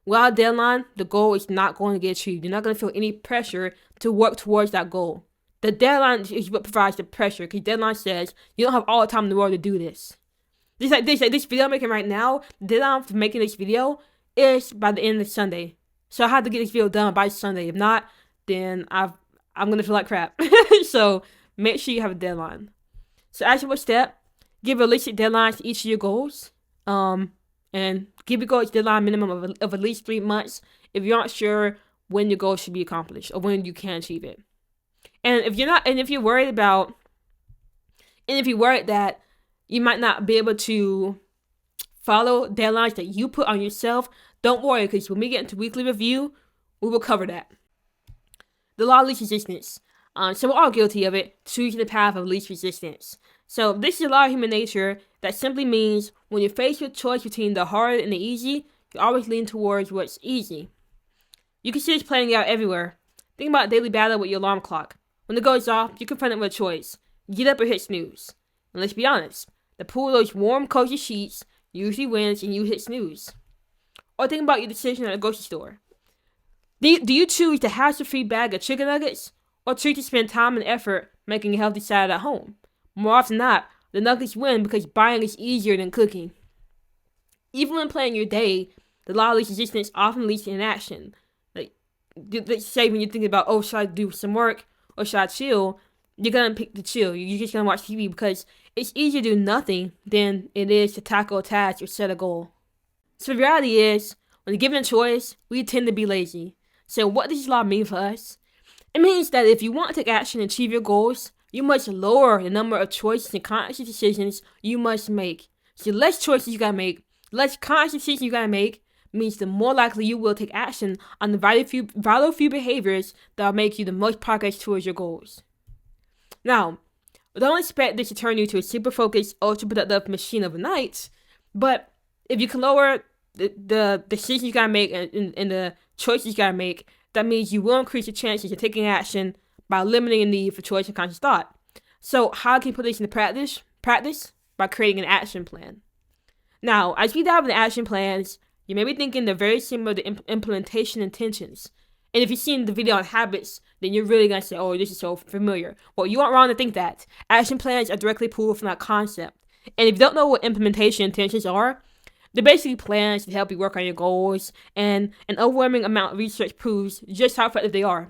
Without a deadline, the goal is not going to get achieved. You're not going to feel any pressure to work towards that goal. The deadline is what provides the pressure, because deadline says you don't have all the time in the world to do this. Just like this video I'm making right now, the deadline for making this video is by the end of Sunday. So I have to get this video done by Sunday. If not, then I'm going to feel like crap. So make sure you have a deadline. So as your step, give realistic deadlines to each of your goals. And give your goals a deadline minimum of at least 3 months if you aren't sure when your goal should be accomplished or when you can achieve it. And if you're worried that you might not be able to follow deadlines that you put on yourself, don't worry, because when we get into weekly review, we will cover that. The law of least resistance. So we're all guilty of it, choosing the path of least resistance. So this is a law of human nature that simply means when you're faced with a choice between the hard and the easy, you always lean towards what's easy. You can see this playing out everywhere. Think about a daily battle with your alarm clock. When it goes off, you confront it with a choice. Get up or hit snooze. And let's be honest, the pull of those warm, cozy sheets usually wins and you hit snooze. Or think about your decision at a grocery store. Do you choose the hassle-free bag of chicken nuggets or choose to spend time and effort making a healthy salad at home? More often than not, the nuggets win because buying is easier than cooking. Even when planning your day, the law of least resistance often leads to inaction. Let's say when you're thinking about, oh, should I do some work or should I chill? You're going to pick the chill. You're just going to watch TV because it's easier to do nothing than it is to tackle a task or set a goal. So the reality is, when given a choice, we tend to be lazy. So what does this law mean for us? It means that if you want to take action and achieve your goals, you must lower the number of choices and conscious decisions you must make. So the less choices you gotta make, the less conscious decisions you gotta make, means the more likely you will take action on the vital few behaviors that will make you the most progress towards your goals. Now, don't expect this to turn you to a super focused, ultra productive machine overnight, but if you can lower the decisions you gotta make and the choices you gotta make, that means you will increase your chances of taking action by eliminating the need for choice and conscious thought. So how can you put this into practice? By creating an action plan. Now, as we dive into action plans, you may be thinking they're very similar to implementation intentions. And if you've seen the video on habits, then you're really going to say, oh, this is so familiar. Well, you aren't wrong to think that. Action plans are directly pulled from that concept. And if you don't know what implementation intentions are, they're basically plans to help you work on your goals, and an overwhelming amount of research proves just how effective they are.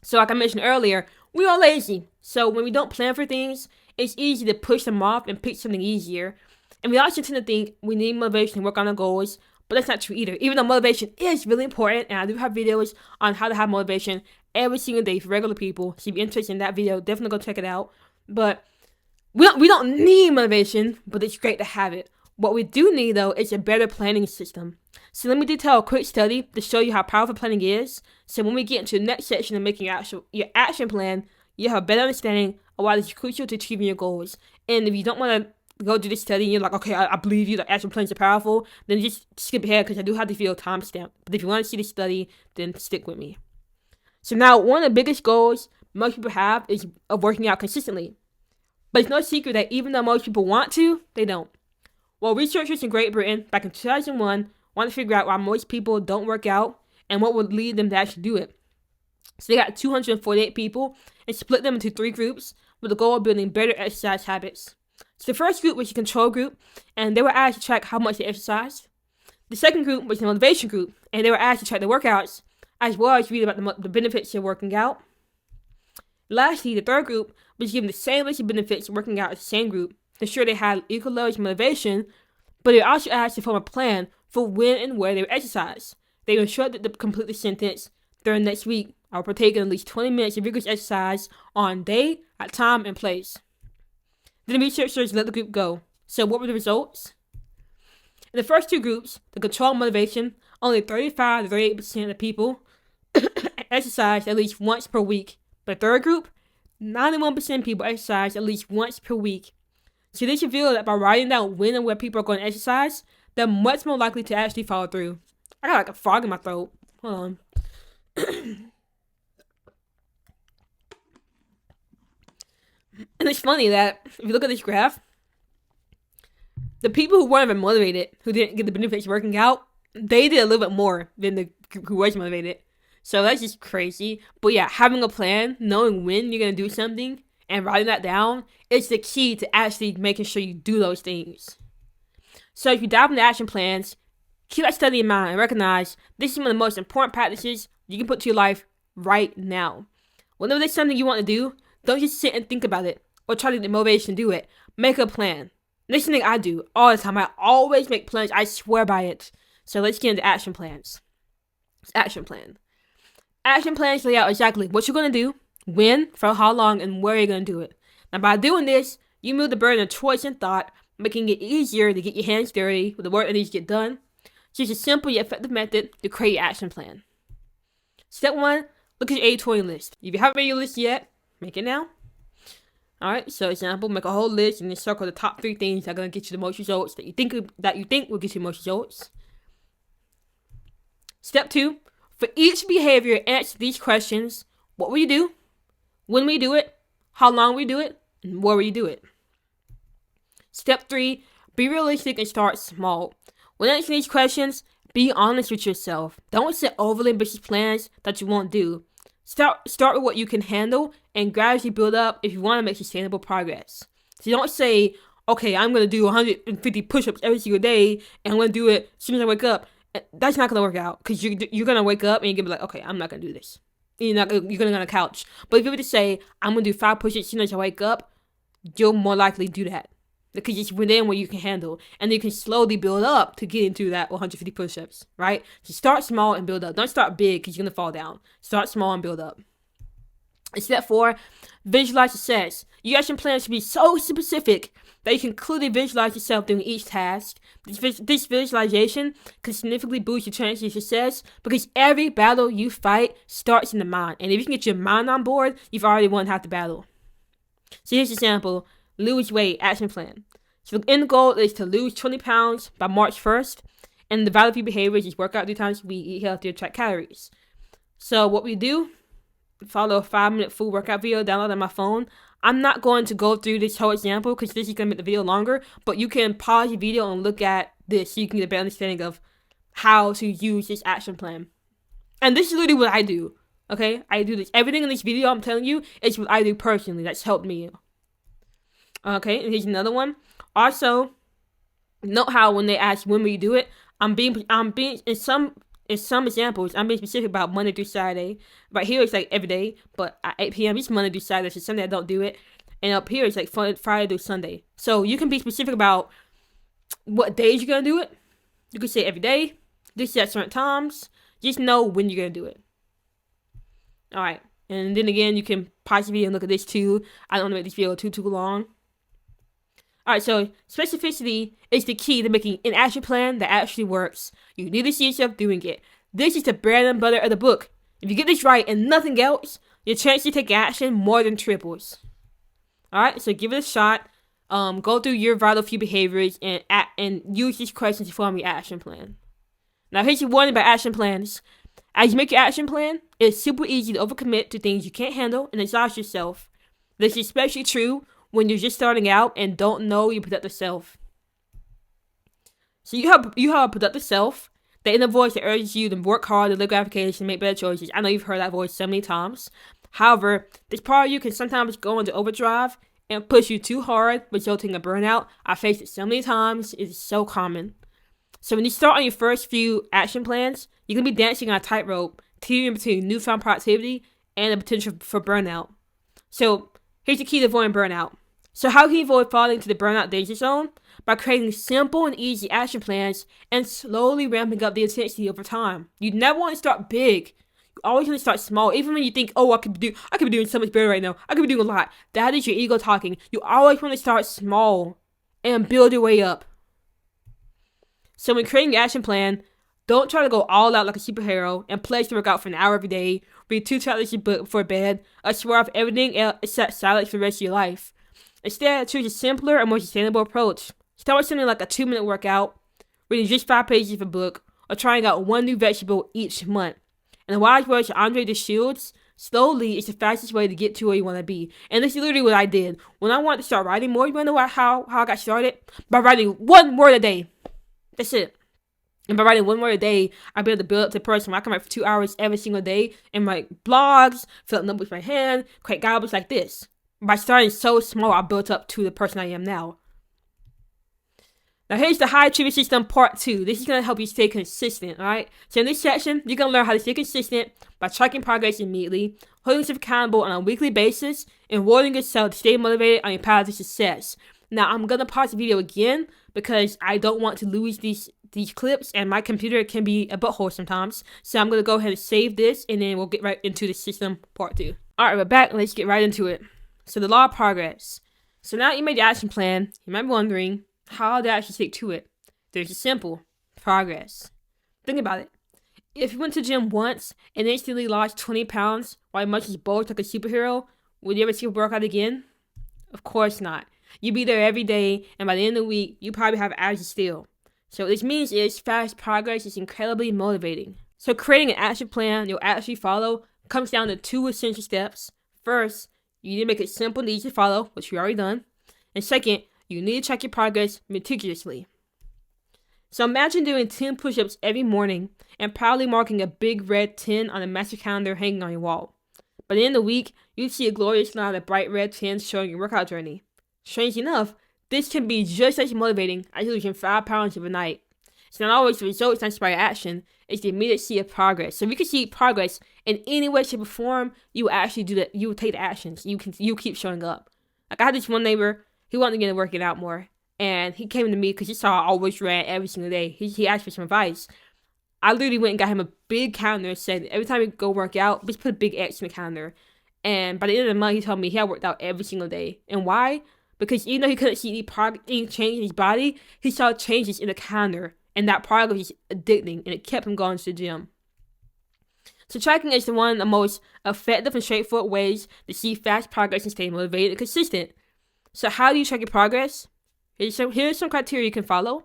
So like I mentioned earlier, we are lazy. So when we don't plan for things, it's easy to push them off and pick something easier. And we also tend to think we need motivation to work on our goals, but that's not true either. Even though motivation is really important, and I do have videos on how to have motivation every single day for regular people. So if you're interested in that video, definitely go check it out. But we don't need motivation, but it's great to have it. What we do need, though, is a better planning system. So let me detail a quick study to show you how powerful planning is. So when we get into the next section of making your action plan, you have a better understanding of why it's crucial to achieving your goals. And if you don't want to go do this study and you're like, okay, I believe you, the action plans are powerful, then just skip ahead because I do have the video timestamp. But if you want to see the study, then stick with me. So now, one of the biggest goals most people have is of working out consistently. But it's no secret that even though most people want to, they don't. Well, researchers in Great Britain back in 2001 wanted to figure out why most people don't work out and what would lead them to actually do it. So they got 248 people and split them into 3 groups with the goal of building better exercise habits. So the first group was the control group, and they were asked to track how much they exercised. The second group was the motivation group, and they were asked to track their workouts, as well as read about the benefits of working out. Lastly, the third group was given the same list of benefits of working out as the same group to ensure they had equal levels of motivation, but they were also asked to form a plan for when and where they would exercise. They were instructed to complete the sentence, during next week, I will partake in at least 20 minutes of vigorous exercise on day, at time, and place. Then the researchers let the group go. So what were the results? In the first 2 groups, the control and motivation, only 35 to 38% of the people exercised at least once per week. But the third group, 91% of people exercised at least once per week. So they should feel that by writing down when and where people are going to exercise, they're much more likely to actually follow through. I got like a frog in my throat. Hold on. And it's funny that if you look at this graph, the people who weren't even motivated, who didn't get the benefits of working out, they did a little bit more than the who was motivated. So that's just crazy. But yeah, having a plan, knowing when you're going to do something, and writing that down is the key to actually making sure you do those things. So if you dive into action plans, keep that study in mind and recognize this is one of the most important practices you can put to your life right now. Whenever there's something you want to do, don't just sit and think about it or try to get motivation to do it. Make a plan. This is something I do all the time. I always make plans. I swear by it. So let's get into action plans. Action plan. Action plans lay out exactly what you're going to do, when, for how long, and where you're going to do it. Now, by doing this, you move the burden of choice and thought, making it easier to get your hands dirty with the work that needs to get done. It's just a simple yet effective method to create your action plan. Step 1, look at your 80-20 list. If you haven't made your list yet, make it now. Alright, so example, make a whole list and then circle the top 3 things that are going to get you the most results that you think will get you the most results. Step 2, for each behavior, answer these questions. What will you do? When will you do it? How long will you do it? And where will you do it? Step 3, be realistic and start small. When answering these questions, be honest with yourself. Don't set overly ambitious plans that you won't do. Start with what you can handle and gradually build up if you want to make sustainable progress. So you don't say, okay, I'm going to do 150 push-ups every single day and I'm going to do it as soon as I wake up. That's not going to work out because you're going to wake up and you're going to be like, okay, I'm not going to do this. You're going to get on the couch. But if you were to say, I'm going to do 5 push-ups as soon as I wake up, you'll more likely do that. Because it's within what you can handle. And you can slowly build up to get into that 150 push-ups, right? So start small and build up. Don't start big because you're going to fall down. Start small and build up. And step 4, visualize success. Your action plan should be so specific that you can clearly visualize yourself doing each task. This visualization can significantly boost your chances of success because every battle you fight starts in the mind. And if you can get your mind on board, you've already won half the battle. So here's an example. Lose weight action plan. So the end goal is to lose 20 pounds by March 1st. And the value of your behaviors is work out 3 times a week, eat healthier, track calories. So what we do, follow a 5-minute full workout video downloaded on my phone. I'm not going to go through this whole example because this is going to make the video longer. But you can pause your video and look at this so you can get a better understanding of how to use this action plan. And this is literally what I do. Okay? I do this. Everything in this video I'm telling you is what I do personally. That's helped me. Okay, and here's another one. Also, note how when they ask when will you do it, I'm being in some examples, I'm being specific about Monday through Saturday. Right here it's like every day, but at 8 p.m. it's Monday through Saturday, so Sunday I don't do it. And up here it's like Friday through Sunday. So you can be specific about what days you're gonna do it. You can say every day, this is at certain times. Just know when you're gonna do it. Alright. And then again, you can pause the video and look at this too. I don't want to make this video too long. Alright, so specificity is the key to making an action plan that actually works. You need to see yourself doing it. This is the bread and butter of the book. If you get this right and nothing else, your chance to take action more than triples. Alright, so give it a shot. Go through your vital few behaviors and use these questions to form your action plan. Now, here's your warning about action plans. As you make your action plan, it's super easy to overcommit to things you can't handle and exhaust yourself. This is especially true when you're just starting out and don't know your productive self. So you have a productive self, the inner voice that urges you to work hard, to live gratification, make better choices. I know you've heard that voice so many times. However, this part of you can sometimes go into overdrive and push you too hard, resulting in burnout. I faced it so many times. It's so common. So when you start on your first few action plans, you're going to be dancing on a tightrope, teetering between newfound productivity and the potential for burnout. So here's the key to avoiding burnout. So how can you avoid falling into the burnout danger zone? By creating simple and easy action plans and slowly ramping up the intensity over time. You never want to start big. You always want to start small. Even when you think, oh, I could be doing so much better right now. I could be doing a lot. That is your ego talking. You always want to start small and build your way up. So when creating your action plan, don't try to go all out like a superhero and pledge to work out for an hour every day, read 2 chapters of your book before bed, or swear off everything else except silence for the rest of your life. Instead, choose a simpler and more sustainable approach. Start with something like a 2-minute workout, reading just 5 pages of a book, or trying out one new vegetable each month. And the wise words of Andre de Shields, slowly is the fastest way to get to where you want to be. And this is literally what I did. When I wanted to start writing more, you want to know how I got started? By writing 1 word a day. That's it. And by writing 1 word a day, I'll be able to build up to the person where I can write for 2 hours every single day and write blogs, fill up notebooks with my hand, create guidebooks like this. By starting so small, I built up to the person I am now. Now here's the high achievement system part 2. This is going to help you stay consistent, alright? So in this section, you're going to learn how to stay consistent by tracking progress immediately, holding yourself accountable on a weekly basis, and rewarding yourself to stay motivated on your path to success. Now I'm going to pause the video again because I don't want to lose these clips, and my computer can be a butthole sometimes. So I'm going to go ahead and save this, and then we'll get right into the system part 2. Alright, we're back. Let's get right into it. So the law of progress. So now you made the action plan, you might be wondering, how do I actually stick to it? There's a simple progress. Think about it. If you went to the gym once and instantly lost 20 pounds while your muscles bulged like a superhero, would you ever see a workout again? Of course not. You'd be there every day, and by the end of the week, you probably have abs still. So what this means is fast progress is incredibly motivating. So creating an action plan you'll actually follow comes down to 2 essential steps. First, you need to make it simple and easy to follow, which we already done. And second, you need to track your progress meticulously. So imagine doing 10 push-ups every morning and proudly marking a big red 10 on a master calendar hanging on your wall. By the end of the week, you'd see a glorious line of bright red 10s showing your workout journey. Strangely enough, this can be just as motivating as losing 5 pounds overnight. It's not always the results that inspire action, it's the immediate see of progress. So if you can see progress in any way, shape, or form, you actually do that. You will take the actions. You keep showing up. Like I had this one neighbor, he wanted to get working out more, and he came to me because he saw I always ran every single day. He asked for some advice. I literally went and got him a big calendar and said, every time you go work out, just put a big X in the calendar. And by the end of the month, he told me he had worked out every single day. And why? Because even though he couldn't see any change in his body, he saw changes in the calendar. And that progress was addicting, and it kept him going to the gym. So tracking is one of the most effective and straightforward ways to see fast progress and stay motivated and consistent. So how do you track your progress? Here's some criteria you can follow.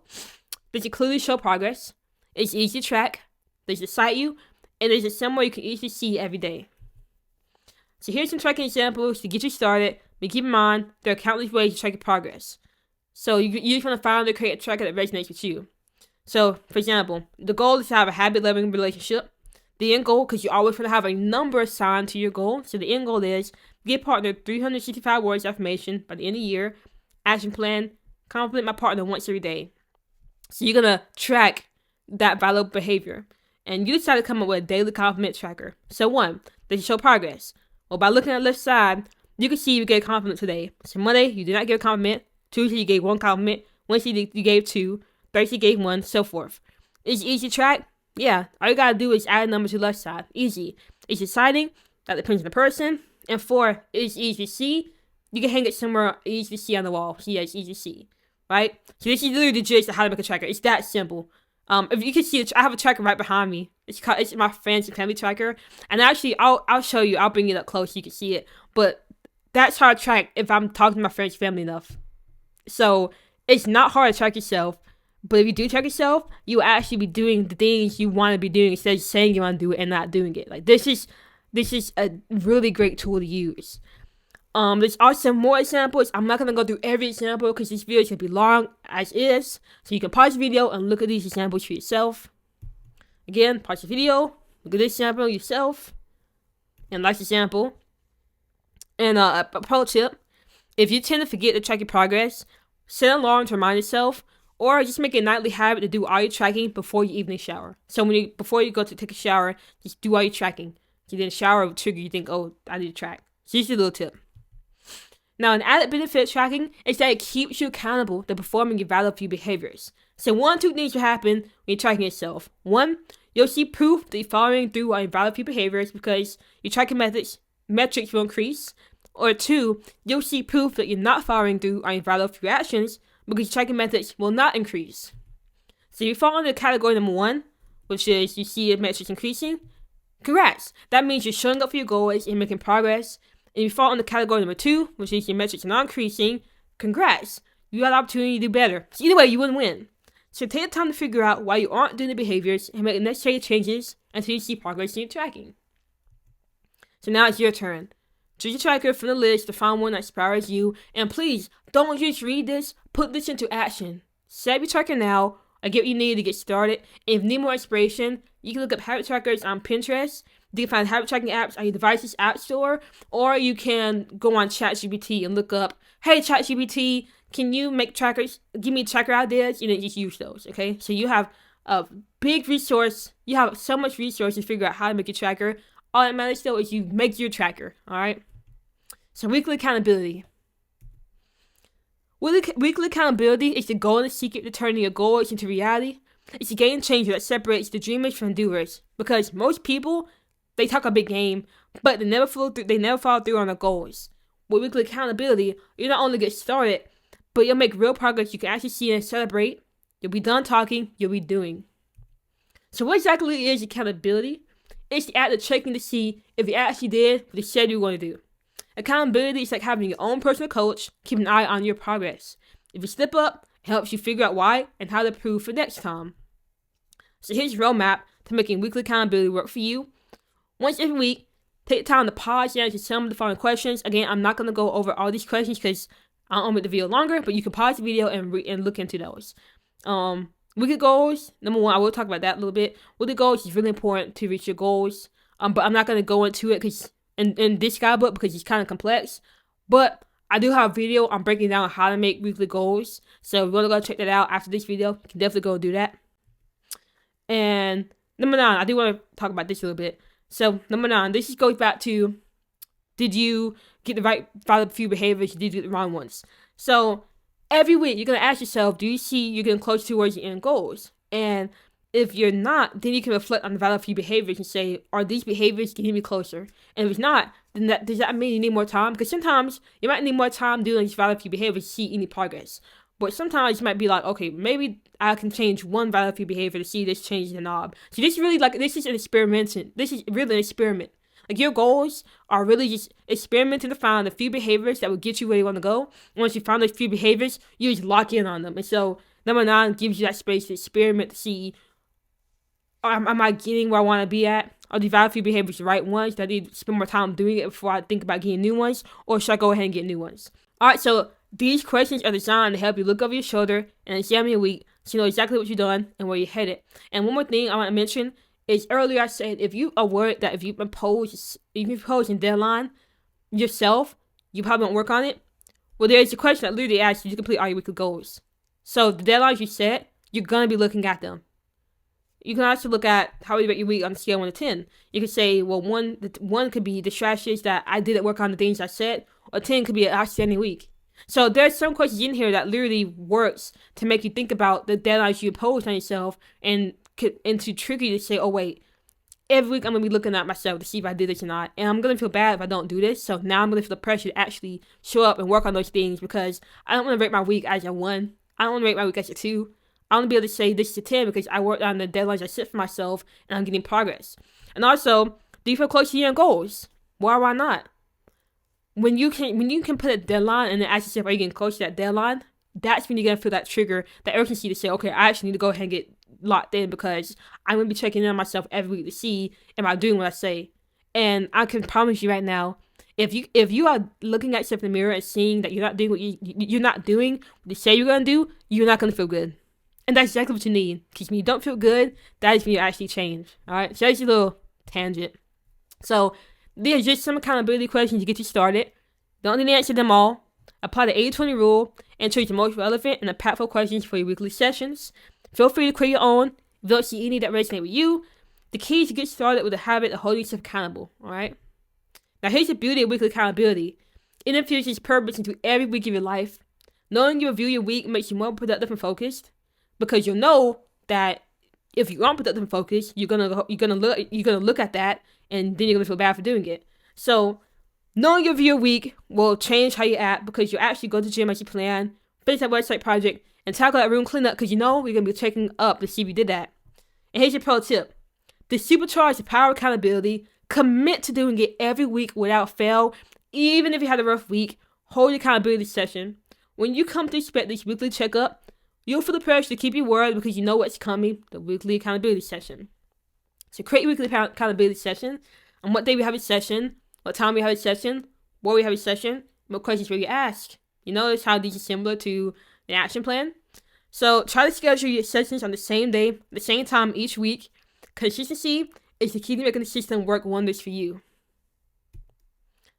Does it clearly show progress? It's easy to track. Does it excite you? And is it somewhere you can easily see every day? So here's some tracking examples to get you started. But keep in mind, there are countless ways to track your progress. So you just want to find and create a tracker that resonates with you. So, for example, the goal is to have a habit-loving relationship. The end goal, because you always want to have a number assigned to your goal. So the end goal is give partner 365 words of affirmation by the end of the year. Action plan, compliment my partner once every day. So you're going to track that valuable behavior. And you decide to come up with a daily compliment tracker. So 1, does it show progress? Well, by looking at the left side, you can see you gave a compliment today. So Monday, you did not give a compliment. Tuesday, you gave 1 compliment. Wednesday, you gave 2. Thursday, you gave 1, so forth. Is it easy to track? Yeah, all you gotta do is add a number to the left side. Easy. It's exciting. That depends on the person. And 4, it's easy to see. You can hang it somewhere easy to see on the wall. So yeah, it's easy to see. Right? So this is literally the gist of how to make a tracker. It's that simple. If you can see it, I have a tracker right behind me. It's my friends and family tracker. And actually, I'll show you. I'll bring it up close so you can see it. But that's how I track if I'm talking to my friends and family enough. So it's not hard to track yourself. But if you do track yourself, you will actually be doing the things you want to be doing instead of saying you want to do it and not doing it. Like this is a really great tool to use. There's also more examples. I'm not gonna go through every example because this video is gonna be long as is. So you can pause the video and look at these examples for yourself. Again, pause the video, look at this example yourself, and last example. And a pro tip: if you tend to forget to track your progress, set an alarm to remind yourself. Or just make it a nightly habit to do all your tracking before your evening shower. So before you go to take a shower, just do all your tracking. So then a shower will trigger you think, oh, I need to track. So just a little tip. Now, an added benefit of tracking is that it keeps you accountable to performing your valuable behaviors. So 1 or 2 things will happen when you're tracking yourself. 1, you'll see proof that you're following through on your valuable behaviors because your tracking metrics will increase. Or 2, you'll see proof that you're not following through on your valuable actions because tracking methods will not increase. So you fall into category number 1, which is you see your metrics increasing. Congrats! That means you're showing up for your goals and making progress. and you fall into category number 2, which is your metrics are not increasing, congrats. You got the opportunity to do better. So either way, you wouldn't win. So take the time to figure out why you aren't doing the behaviors and make the necessary changes until you see progress in your tracking. So now it's your turn. Choose your tracker from the list to find one that inspires you. And please, don't just read this, put this into action. Set up your tracker now, or get what you need to get started. And if you need more inspiration, you can look up habit trackers on Pinterest. You can find habit tracking apps on your device's app store, or you can go on ChatGPT and look up, hey ChatGPT, can you make trackers? Give me tracker ideas, and then just use those, okay? So you have a big resource. You have so much resource to figure out how to make a tracker. All that matters though is you make your tracker, all right? So weekly accountability. Weekly accountability is the golden secret to turning your goals into reality. It's a game changer that separates the dreamers from doers. Because most people, they talk a big game, but they never follow through on their goals. With weekly accountability, you not only get started, but you'll make real progress you can actually see and celebrate. You'll be done talking, you'll be doing. So what exactly is accountability? It's the act of checking to see if you actually did what you said you were going to do. Accountability is like having your own personal coach, keep an eye on your progress. If you slip up, it helps you figure out why and how to improve for next time. So here's your roadmap to making weekly accountability work for you. Once every week, take time to pause and answer some of the following questions. Again, I'm not going to go over all these questions because I don't want to make the video longer, but you can pause the video and look into those. Weekly goals, number 1, I will talk about that a little bit. Weekly goals is really important to reach your goals. But I'm not going to go into it because in this guidebook because it's kind of complex. But I do have a video on breaking down how to make weekly goals. So if you want to go check that out after this video, you can definitely go do that. And number 9, I do want to talk about this a little bit. So number 9, this just goes back to, did you get the right few behaviors? Did you get the wrong ones? So every week you're going to ask yourself, do you see you're getting close towards your end goals? And if you're not, then you can reflect on the valid few behaviors and say, are these behaviors getting me closer? And if it's not, then does that mean you need more time? Because sometimes you might need more time doing these valid few behaviors to see any progress. But sometimes you might be like, okay, maybe I can change one valid few behavior to see this change in the knob. So this is really this is an experiment. This is really an experiment. Like your goals are really just experimenting to find a few behaviors that will get you where you want to go. And once you find those few behaviors, you just lock in on them. And so number 9 gives you that space to experiment to see, am I getting where I want to be at? Are the valid few behaviors the right ones? Do I need to spend more time doing it before I think about getting new ones? Or should I go ahead and get new ones? Alright, so these questions are designed to help you look over your shoulder and examine your week so you know exactly what you've done and where you're headed. And one more thing I want to mention is earlier I said if you are worried that if you impose a deadline yourself, you probably won't work on it. Well, there's a question that literally asks you to complete all your weekly goals. So the deadlines you set, you're going to be looking at them. You can also look at how you rate your week on a scale of 1 to 10. You can say, well, one could be the strategies that I didn't work on the things I said, or 10 could be an outstanding week. So there's some questions in here that literally works to make you think about the deadlines you impose on yourself and to trigger you to say, oh wait, every week I'm going to be looking at myself to see if I did this or not. And I'm going to feel bad if I don't do this. So now I'm going to feel the pressure to actually show up and work on those things because I don't want to rate my week as a 1. I don't want to rate my week as a 2. I want to be able to say this is a 10 because I worked on the deadlines I set for myself and I'm getting progress. And also, do you feel close to your goals? Why or why not? When you can put a deadline and then ask yourself, are you getting close to that deadline? That's when you're going to feel that trigger, that urgency to say, okay, I actually need to go ahead and get locked in because I'm going to be checking in on myself every week to see, am I doing what I say? And I can promise you right now, if you are looking at yourself in the mirror and seeing that you're not doing what you're not doing what you say you're going to do, you're not going to feel good. And that's exactly what you need. Because when you don't feel good, that is when you actually change. Alright? So that's your little tangent. So there's just some accountability questions to get you started. Don't need to answer them all. Apply the 80-20 rule and choose the most relevant and impactful questions for your weekly sessions. Feel free to create your own. If you don't see any that resonate with you, the key is to get started with the habit of holding yourself accountable. Alright? Now here's the beauty of weekly accountability. It infuses purpose into every week of your life. Knowing you review your week makes you more productive and focused. Because you'll know that if you aren't productive and focused, you're gonna look at that, and then you're gonna feel bad for doing it. So, knowing your view week will change how you act because you'll actually go to the gym as you plan, finish that website project, and tackle that room cleanup because you know you're gonna be checking up to see if you did that. And here's your pro tip: to supercharge the power of accountability, commit to doing it every week without fail. Even if you had a rough week, hold your accountability session. When you come to expect this weekly checkup, you'll feel the pressure to keep your word because you know what's coming, the weekly accountability session. So create a weekly accountability session. On what day we have a session, what time we have a session, where we have a session, and what questions will you ask. You notice how these are similar to the action plan? So try to schedule your sessions on the same day, the same time each week. Consistency is the key to making the system work wonders for you.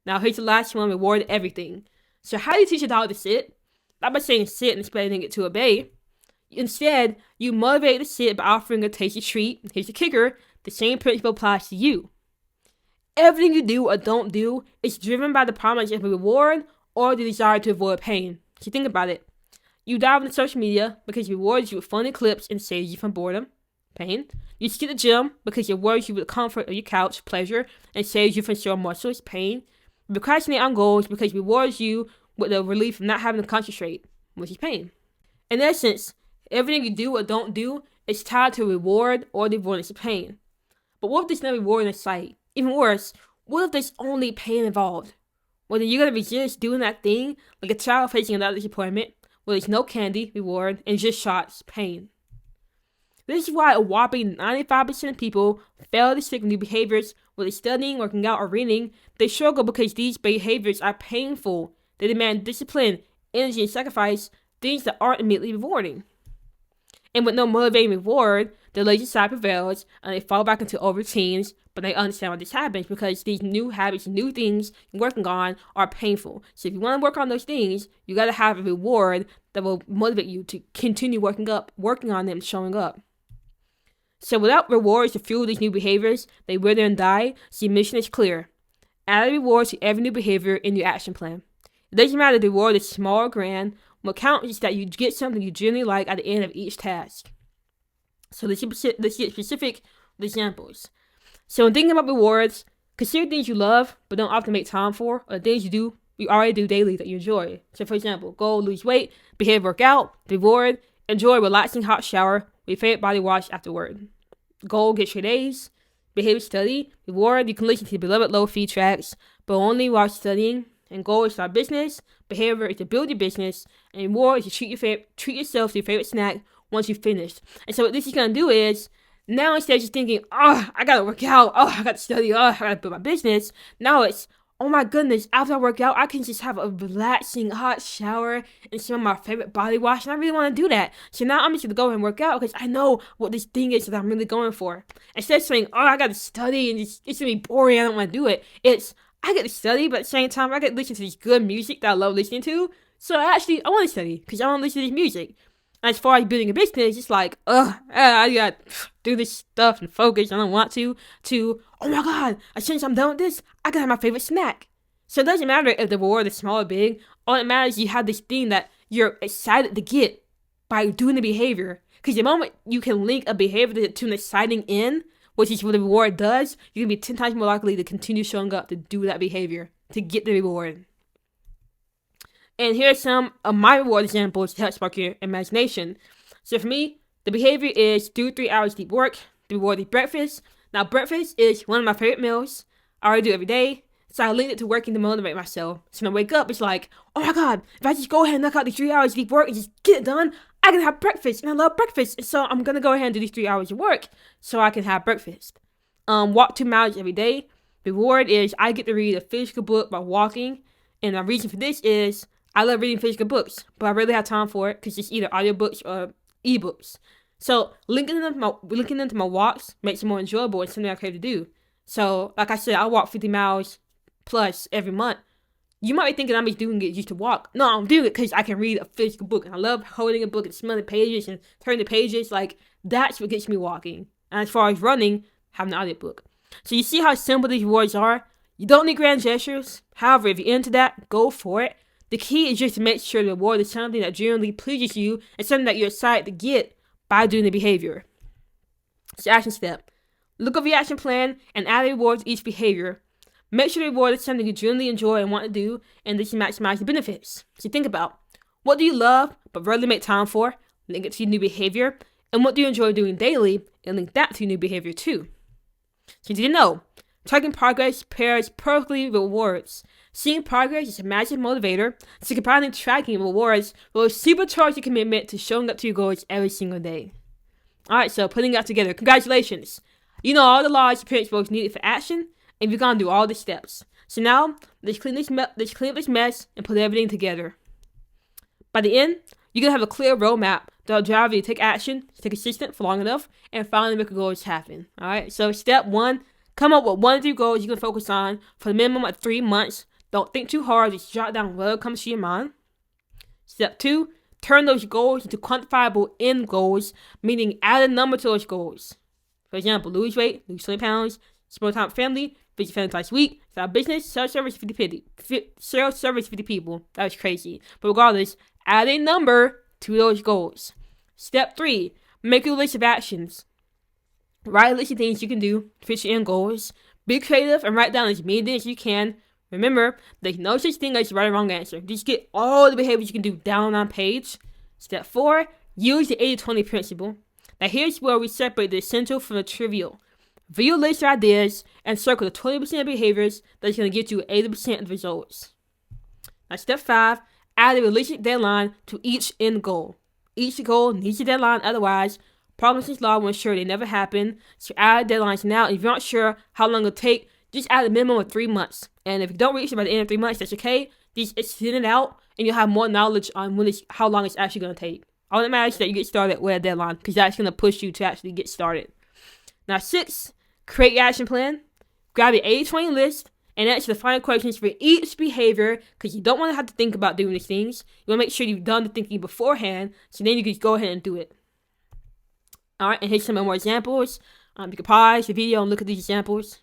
Now here's the last one, reward everything. So how do you teach a dog to sit? Not by saying sit and expecting it to obey. Instead, you motivate it to sit by offering a tasty treat. Here's the kicker, the same principle applies to you. Everything you do or don't do is driven by the promise of a reward or the desire to avoid pain. So think about it. You dive into social media because it rewards you with funny clips and saves you from boredom, pain. You skip the gym because it rewards you with the comfort of your couch, pleasure, and saves you from sore muscles, pain. You procrastinate on goals because it rewards you with the relief of not having to concentrate, which is pain. In essence, everything you do or don't do is tied to a reward or the avoidance of pain. But what if there's no reward in sight? Even worse, what if there's only pain involved? Whether you're going to resist doing that thing, like a child facing another disappointment, where there's no candy, reward, and just shots, pain. This is why a whopping 95% of people fail to stick with new behaviors, whether studying, working out, or reading. They struggle because these behaviors are painful. They demand discipline, energy, and sacrifice, things that aren't immediately rewarding. And with no motivating reward, the lazy side prevails, and they fall back into old routines, but they understand why this happens because these new habits, new things you're working on are painful. So if you want to work on those things, you got to have a reward that will motivate you to continue working on them, showing up. So without rewards to fuel these new behaviors, they wither and die. So your mission is clear. Add rewards to every new behavior in your action plan. It doesn't matter if the reward is small or grand. What counts is that you get something you genuinely like at the end of each task. So let's get specific with examples. So when thinking about rewards, consider things you love but don't often make time for, or things you already do daily that you enjoy. So for example, goal, lose weight, behavior, workout, reward, enjoy a relaxing hot shower with your favorite body wash afterward. Goal, get straight A's, behavior, study, reward, you can listen to beloved low-fee tracks, but only while studying. And goal is start business, behavior is to build your business, and reward is to treat yourself to your favorite snack once you've finished. And so what this is going to do is, now instead of just thinking, oh, I got to work out, oh, I got to study, oh, I got to build my business, now it's, oh my goodness, after I work out, I can just have a relaxing hot shower and some of my favorite body wash, and I really want to do that. So now I'm just going to go and work out because I know what this thing is that I'm really going for. Instead of saying, oh, I got to study and it's going to be boring, I don't want to do it, it's, I get to study, but at the same time, I get to listen to this good music that I love listening to. So I want to study because I want to listen to this music. And as far as building a business, it's like, I got to do this stuff and focus. I don't want to, oh my God, as soon as I'm done with this, I can have my favorite snack. So it doesn't matter if the reward is small or big. All that matters is you have this thing that you're excited to get by doing the behavior. Because the moment you can link a behavior to an exciting end, which is what the reward does, you're going to be 10 times more likely to continue showing up to do that behavior, to get the reward. And here are some of my reward examples to help spark your imagination. So for me, the behavior is do 3 hours deep work. The reward is breakfast. Now breakfast is one of my favorite meals. I already do it every day. So I linked it to working to motivate myself. So when I wake up, it's like, oh my God, if I just go ahead and knock out these 3 hours deep work and just get it done, I can have breakfast. And I love breakfast. And so I'm going to go ahead and do these 3 hours of work so I can have breakfast. Walk 2 miles every day. The reward is I get to read a physical book by walking. And the reason for this is I love reading physical books, but I rarely have time for it because it's either audiobooks or ebooks. So linking them to my walks makes it more enjoyable and something I crave to do. So like I said, I walk 50 miles plus every month. You might be thinking I'm just doing it just to walk. No, I'm doing it because I can read a physical book. And I love holding a book and smelling the pages and turning the pages. Like, that's what gets me walking. And as far as running, having an audiobook. So you see how simple these rewards are? You don't need grand gestures. However, if you're into that, go for it. The key is just to make sure the reward is something that genuinely pleases you and something that you're excited to get by doing the behavior. So action step. Look over your action plan and add a reward to each behavior. Make sure the reward is something you genuinely enjoy and want to do, and this will maximize the benefits. So think about, what do you love but rarely make time for? Link it to your new behavior. And what do you enjoy doing daily? And link that to your new behavior too. So did you know? Tracking progress pairs perfectly with rewards. Seeing progress is a massive motivator, so combining tracking and rewards will supercharge your commitment to showing up to your goals every single day. Alright, so putting that together, congratulations! You know all the laws and principles needed for action, and you've gone through all the steps. So now, let's clean up this mess and put everything together. By the end, you're going to have a clear roadmap that'll drive you to take action, stay consistent for long enough, and finally make your goals happen. Alright, so step 1, come up with 1 to 3 goals you can focus on for the minimum of 3 months. Don't think too hard, just jot down whatever comes to your mind. Step 2, turn those goals into quantifiable end goals, meaning add a number to those goals. For example, lose weight, lose 20 pounds, spend time with family, visit family twice a week, start a business, sell service 50 people. That was crazy. But regardless, add a number to those goals. Step 3, make a list of actions. Write a list of things you can do to reach your end goals. Be creative and write down as many things as you can. Remember, there's no such thing as right or wrong answer. Just get all the behaviors you can do down on page. Step 4, use the 80-20 principle. Now here's where we separate the essential from the trivial. View your list of ideas and circle the 20% of behaviors that's going to get you 80% of the results. Now step 5, add a realistic deadline to each end goal. Each goal needs a deadline, otherwise, Parkinson's law will ensure they never happen. So add deadlines now. If you're not sure how long it'll take, just add a minimum of 3 months. And if you don't reach it by the end of 3 months, that's okay. Just extend it out, and you'll have more knowledge on how long it's actually going to take. All that matters is that you get started with a deadline, because that's going to push you to actually get started. Now 6, create your action plan. Grab your 80-20 list and answer the final questions for each behavior, because you don't want to have to think about doing these things. You want to make sure you've done the thinking beforehand, so then you can just go ahead and do it. Alright, and here's some more examples. You can pause the video and look at these examples.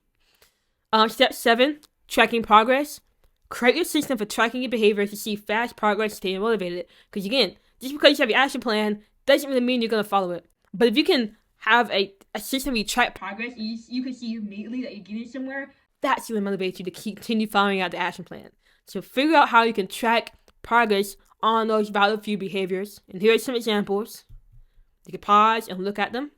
Step 7, tracking progress. Create your system for tracking your behavior to see fast progress, staying motivated. Because again, just because you have your action plan doesn't really mean you're going to follow it. But if you can have a system where you track progress, you can see immediately that you're getting somewhere, that's going to motivate you to continue following out the action plan. So figure out how you can track progress on those valid few behaviors. And here are some examples. You can pause and look at them.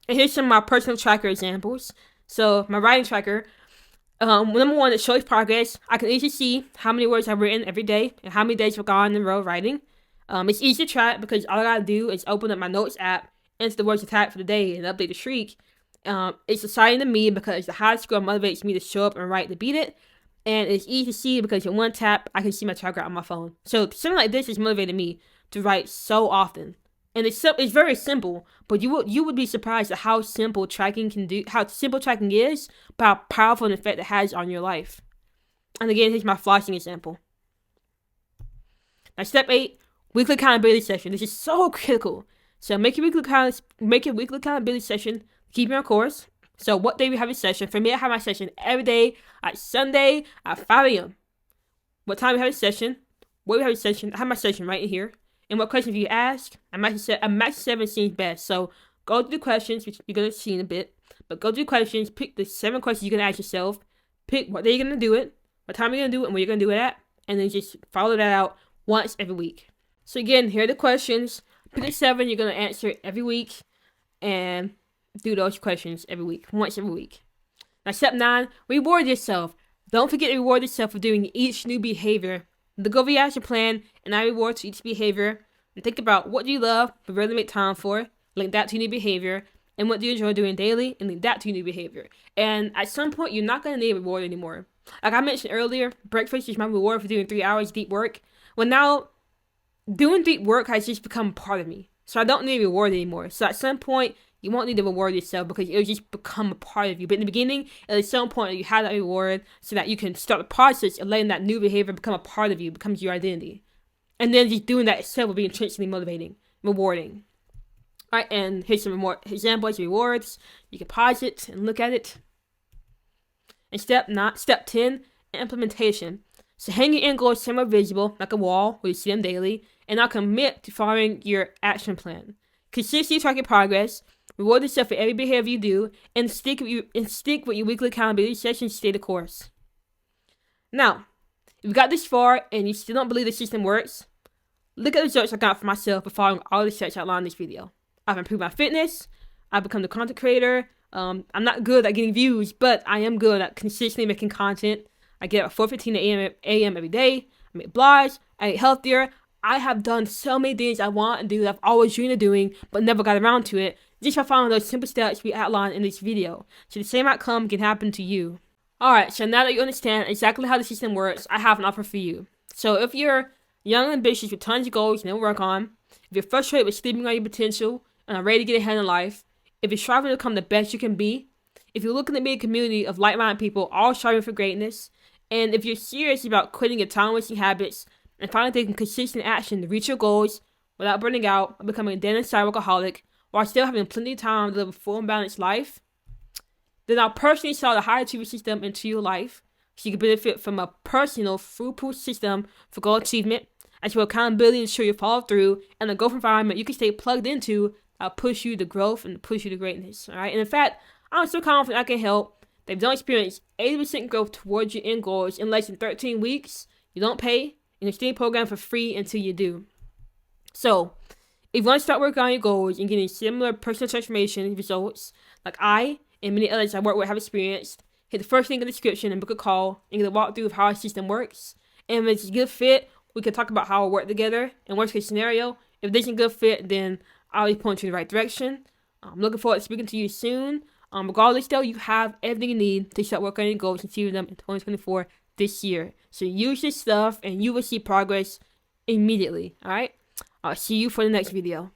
And here's some of my personal tracker examples. So my writing tracker, number 1, it shows progress. I can easily see how many words I've written every day and how many days I've gone in a row writing. It's easy to track because all I gotta do is open up my notes app, enter the words attacked for the day, and update the streak. It's exciting to me because the high score motivates me to show up and write to beat it. And it's easy to see because in one tap, I can see my tracker on my phone. So something like this has motivated me to write so often. And it's very simple, but you would be surprised at how simple tracking is, but how powerful an effect it has on your life. And again, here's my flossing example. Now, step 8, weekly accountability session. This is so critical. So make your weekly accountability session to keep you on course. So what day we have a session? For me, I have my session every day at Sunday at 5 a.m. What time we have a session? Where we have a session? I have my session right in here. And what questions you ask? A max 7 seems best. So go through the questions, which you're going to see in a bit. But go through the questions, pick the 7 questions you're going to ask yourself. Pick what day you're going to do it, what time you're going to do it, and where you're going to do it at. And then just follow that out once every week. So again, here are the questions. Pick the 7 you're going to answer every week. And do those questions every week, once every week. Now, step 9, reward yourself. Don't forget to reward yourself for doing each new behavior. Look over your action plan and add rewards to each behavior. And think about what do you love but rarely make time for. Link that to your new behavior. And what do you enjoy doing daily? And link that to your new behavior. And at some point, you're not going to need a reward anymore. Like I mentioned earlier, breakfast is my reward for doing 3 hours deep work. Well, now, doing deep work has just become part of me. So I don't need a reward anymore. So at some point, you won't need to reward yourself because it'll just become a part of you. But in the beginning, at some point, you have that reward so that you can start the process of letting that new behavior become a part of you, becomes your identity. And then just doing that itself will be intrinsically motivating, rewarding. All right, and here's some more examples of rewards. You can pause it and look at it. And step 10, implementation. So hang your end goals somewhere visible, like a wall, where you see them daily, and now commit to following your action plan. Consistently track your progress. Reward yourself for every behavior you do, and stick with your weekly accountability sessions to stay the course. Now, if you got this far and you still don't believe the system works, look at the results I got for myself by following all the steps outlined in this video. I've improved my fitness, I become the content creator. I'm not good at getting views, but I am good at consistently making content. I get up at 4:15 a.m. every day. I make blogs. I eat healthier. I have done so many things I want to do that I've always dreamed of doing, but never got around to it, just by following those simple steps we outlined in this video. So the same outcome can happen to you. Alright, so now that you understand exactly how the system works, I have an offer for you. So if you're young and ambitious with tons of goals you never work on, if you're frustrated with sleeping on your potential and are ready to get ahead in life, if you're striving to become the best you can be, if you're looking to be a community of like-minded people all striving for greatness, and if you're serious about quitting your time-wasting habits and finally taking consistent action to reach your goals without burning out or becoming a den-inside workaholic while still having plenty of time to live a full and balanced life, then I'll personally install the high achievement system into your life so you can benefit from a personal, foolproof system for goal achievement, as well as accountability to ensure you follow through, and a growth environment you can stay plugged into that'll push you to growth and push you to greatness. Alright, and in fact, I'm so confident I can help that if you don't experience 80% growth towards your end goals in less than 13 weeks, you don't pay, and you stay in the program for free until you do. So, if you want to start working on your goals and getting similar personal transformation results, like I and many others I work with have experienced, hit the first link in the description and book a call and get a walkthrough of how our system works. And if it's a good fit, we can talk about how we'll work together. In worst case scenario, if this isn't a good fit, then I'll always point you in the right direction. I'm looking forward to speaking to you soon. Regardless though, you have everything you need to start working on your goals and achieving them in 2024 this year. So use this stuff and you will see progress immediately. Alright? I'll see you for the next video.